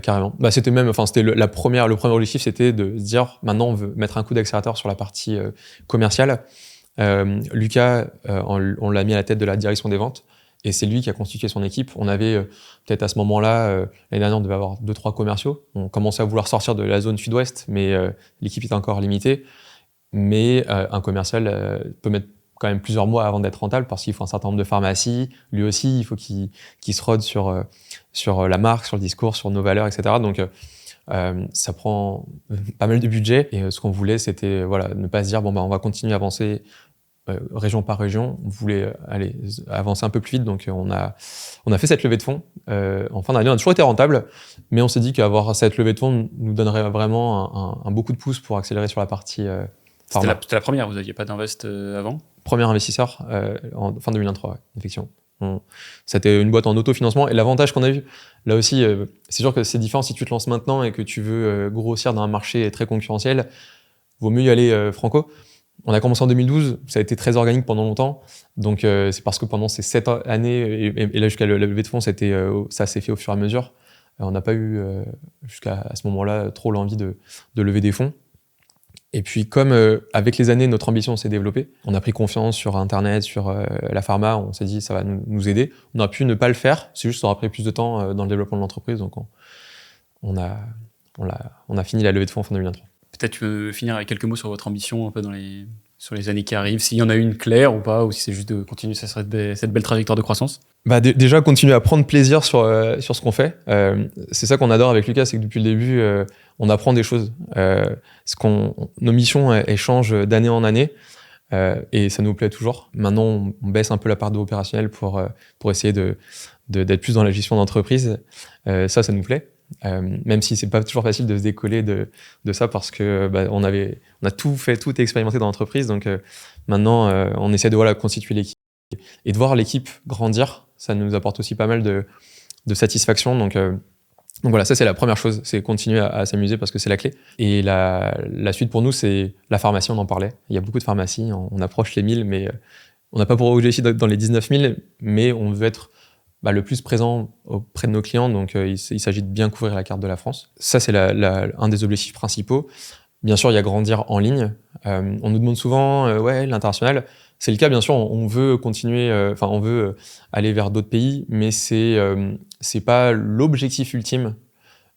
carrément. C'était le premier objectif, c'était de se dire, maintenant, on veut mettre un coup d'accélérateur sur la partie commerciale. Lucas, on l'a mis à la tête de la direction des ventes. Et c'est lui qui a constitué son équipe. On avait peut-être à ce moment-là, l'année dernière, on devait avoir 2-3 commerciaux. On commençait à vouloir sortir de la zone sud-ouest, mais l'équipe était encore limitée. Mais un commercial peut mettre quand même plusieurs mois avant d'être rentable parce qu'il faut un certain nombre de pharmacies. Lui aussi, il faut qu'il se rôde sur la marque, sur le discours, sur nos valeurs, etc. Donc, ça prend pas mal de budget. Et ce qu'on voulait, c'était ne pas se dire on va continuer à avancer région par région. On voulait aller avancer un peu plus vite, donc on a fait cette levée de fonds. En fin d'année, on a toujours été rentable, mais on s'est dit qu'avoir cette levée de fonds nous donnerait vraiment un beau coup de pouce pour accélérer sur la partie pharma. C'était la première, vous n'aviez pas d'invest avant ? Premier investisseur en fin 2023, ouais, effectivement. C'était une boîte en autofinancement, et l'avantage qu'on a eu, là aussi, c'est sûr que c'est différent si tu te lances maintenant et que tu veux grossir dans un marché très concurrentiel, vaut mieux y aller franco. On a commencé en 2012, ça a été très organique pendant longtemps, donc c'est parce que pendant ces 7 années, et là jusqu'à la levée de fonds, ça s'est fait au fur et à mesure. On n'a pas eu, jusqu'à ce moment-là, trop l'envie de lever des fonds. Et puis comme avec les années, notre ambition s'est développée, on a pris confiance sur Internet, sur la pharma, on s'est dit ça va nous aider. On aurait pu ne pas le faire, c'est juste que ça aura pris plus de temps dans le développement de l'entreprise, donc on a fini la levée de fonds en fin 2023. Peut-être tu veux finir avec quelques mots sur votre ambition un peu sur les années qui arrivent, s'il y en a une claire ou pas, ou si c'est juste de continuer cette belle trajectoire de croissance. Déjà, continuer à prendre plaisir sur ce qu'on fait. C'est ça qu'on adore avec Lucas, c'est que depuis le début, on apprend des choses. Nos missions, elles changent d'année en année. Et ça nous plaît toujours. Maintenant, on baisse un peu la part de opérationnel pour essayer d'être plus dans la gestion d'entreprise. Ça nous plaît. Même si c'est pas toujours facile de se décoller de ça parce que on a tout expérimenté dans l'entreprise. Donc maintenant, on essaie de constituer l'équipe et de voir l'équipe grandir. Ça nous apporte aussi pas mal de satisfaction. Donc voilà, ça c'est la première chose, c'est continuer à s'amuser parce que c'est la clé. Et la suite pour nous, c'est la pharmacie, on en parlait. Il y a beaucoup de pharmacies, on approche les 1000, mais on n'a pas pour objectif d'être dans les 19 000, mais on veut être le plus présent auprès de nos clients. Donc il s'agit de bien couvrir la carte de la France. Ça, c'est un des objectifs principaux. Bien sûr, il y a grandir en ligne. On nous demande souvent, l'international. C'est le cas, bien sûr, on veut continuer, on veut aller vers d'autres pays, mais c'est pas l'objectif ultime,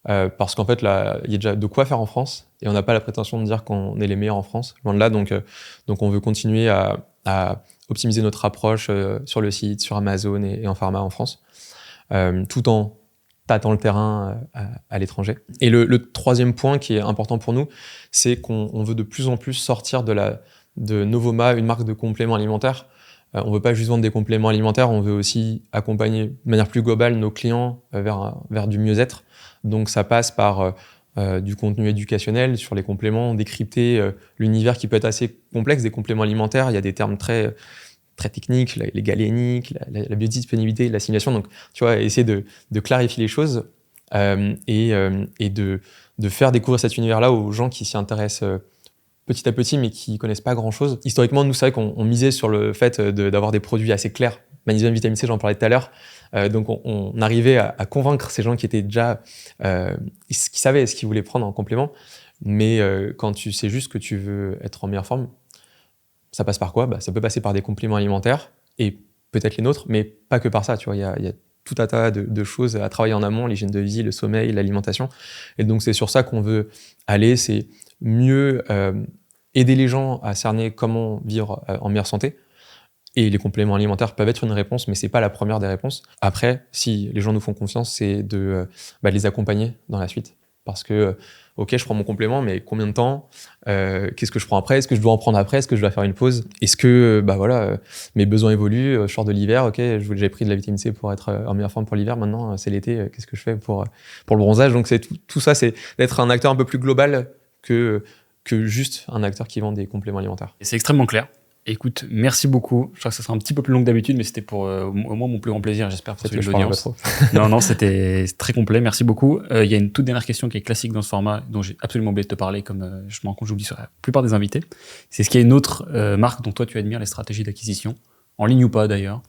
parce qu'en fait, là, il y a déjà de quoi faire en France, et on n'a pas la prétention de dire qu'on est les meilleurs en France, loin de là, donc on veut continuer à optimiser notre approche sur le site, sur Amazon et en pharma en France, tout en tâtant le terrain à l'étranger. Et le troisième point qui est important pour nous, c'est qu'on veut de plus en plus sortir de Novoma, une marque de compléments alimentaires. On ne veut pas juste vendre des compléments alimentaires, on veut aussi accompagner de manière plus globale nos clients vers du mieux-être. Donc ça passe par du contenu éducationnel sur les compléments, décrypter l'univers qui peut être assez complexe des compléments alimentaires. Il y a des termes très techniques, les galéniques, la biodisponibilité, l'assimilation. Donc tu vois, essayer de clarifier les choses et de faire découvrir cet univers-là aux gens qui s'y intéressent petit à petit, mais qui connaissent pas grand-chose. Historiquement, nous, c'est vrai qu'on misait sur le fait d'avoir des produits assez clairs. Magnésium, vitamine C, j'en parlais tout à l'heure. Donc, on arrivait à convaincre ces gens qui étaient déjà, qui savaient ce qu'ils voulaient prendre en complément. Mais quand tu sais juste que tu veux être en meilleure forme, ça passe par quoi ? Ça peut passer par des compléments alimentaires et peut-être les nôtres, mais pas que par ça. Tu vois, il y a tout un tas de choses à travailler en amont, l'hygiène de vie, le sommeil, l'alimentation. Et donc, c'est sur ça qu'on veut aller. C'est mieux aider les gens à cerner comment vivre en meilleure santé. Et les compléments alimentaires peuvent être une réponse, mais c'est pas la première des réponses. Après, si les gens nous font confiance, c'est de les accompagner dans la suite. Parce que, ok, je prends mon complément, mais combien de temps ? Qu'est-ce que je prends après ? Est-ce que je dois en prendre après ? Est-ce que je dois faire une pause ? Est-ce que, mes besoins évoluent ? Je sors de l'hiver, ok, j'ai pris de la vitamine C pour être en meilleure forme pour l'hiver. Maintenant, c'est l'été, qu'est-ce que je fais pour le bronzage ? Donc, c'est tout ça, c'est d'être un acteur un peu plus global que juste un acteur qui vend des compléments alimentaires. Et c'est extrêmement clair. Écoute, merci beaucoup. Je crois que ça sera un petit peu plus long que d'habitude, mais c'était pour au moins mon plus grand plaisir, j'espère, pour celui de l'audience. Non, c'était très complet. Merci beaucoup. Il y a une toute dernière question qui est classique dans ce format, dont j'ai absolument oublié de te parler, comme je me rends compte, j'oublie sur la plupart des invités. C'est ce qu'il y a une autre marque dont toi tu admires les stratégies d'acquisition, en ligne ou pas d'ailleurs.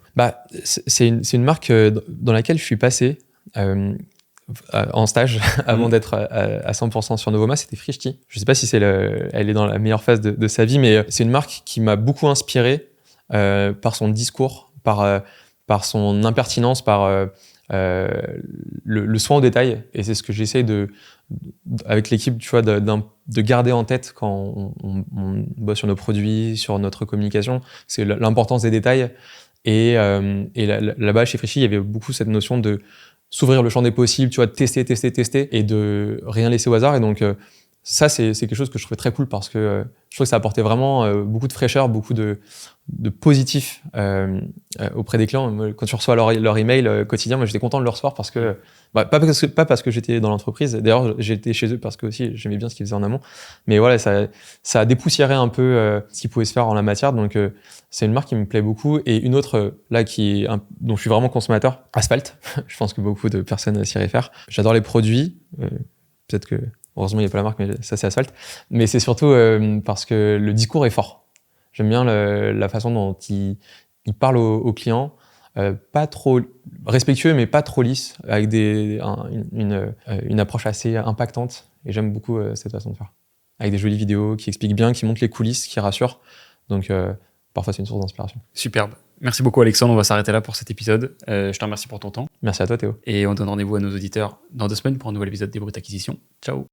C'est une marque dans laquelle je suis passé en stage avant d'être à 100% sur Novoma, c'était Frischti. Je sais pas si elle est dans la meilleure phase de sa vie, mais c'est une marque qui m'a beaucoup inspiré par son discours, par son impertinence, par le soin au détail. Et c'est ce que j'essaie avec l'équipe, tu vois, de garder en tête quand on bosse sur nos produits, sur notre communication. C'est l'importance des détails. Et là-bas, chez Frischti, il y avait beaucoup cette notion de s'ouvrir le champ des possibles, tu vois, de tester et de rien laisser au hasard. Et donc, ça, c'est quelque chose que je trouvais très cool parce que je trouve que ça apportait vraiment beaucoup de fraîcheur, beaucoup de positif auprès des clients. Moi, quand tu reçois leur email quotidien, moi, j'étais content de le recevoir parce que, pas parce que j'étais dans l'entreprise. D'ailleurs, j'étais chez eux parce que aussi, j'aimais bien ce qu'ils faisaient en amont. Mais voilà, ça a dépoussiéré un peu ce qui pouvait se faire en la matière. Donc, c'est une marque qui me plaît beaucoup. Et une autre, là, dont je suis vraiment consommateur, Asphalt. Je pense que beaucoup de personnes s'y réfèrent. J'adore les produits. Peut-être que, heureusement, il n'y a pas la marque, mais ça, c'est Asphalt. Mais c'est surtout parce que le discours est fort. J'aime bien la façon dont il parle aux clients, pas trop respectueux, mais pas trop lisse, avec une approche assez impactante. Et j'aime beaucoup cette façon de faire. Avec des jolies vidéos qui expliquent bien, qui montrent les coulisses, qui rassurent. Donc, parfois, c'est une source d'inspiration. Superbe. Merci beaucoup, Alexandre. On va s'arrêter là pour cet épisode. Je te remercie pour ton temps. Merci à toi, Théo. Et on donne rendez-vous à nos auditeurs dans 2 semaines pour un nouvel épisode des Brutes Acquisitions. Ciao.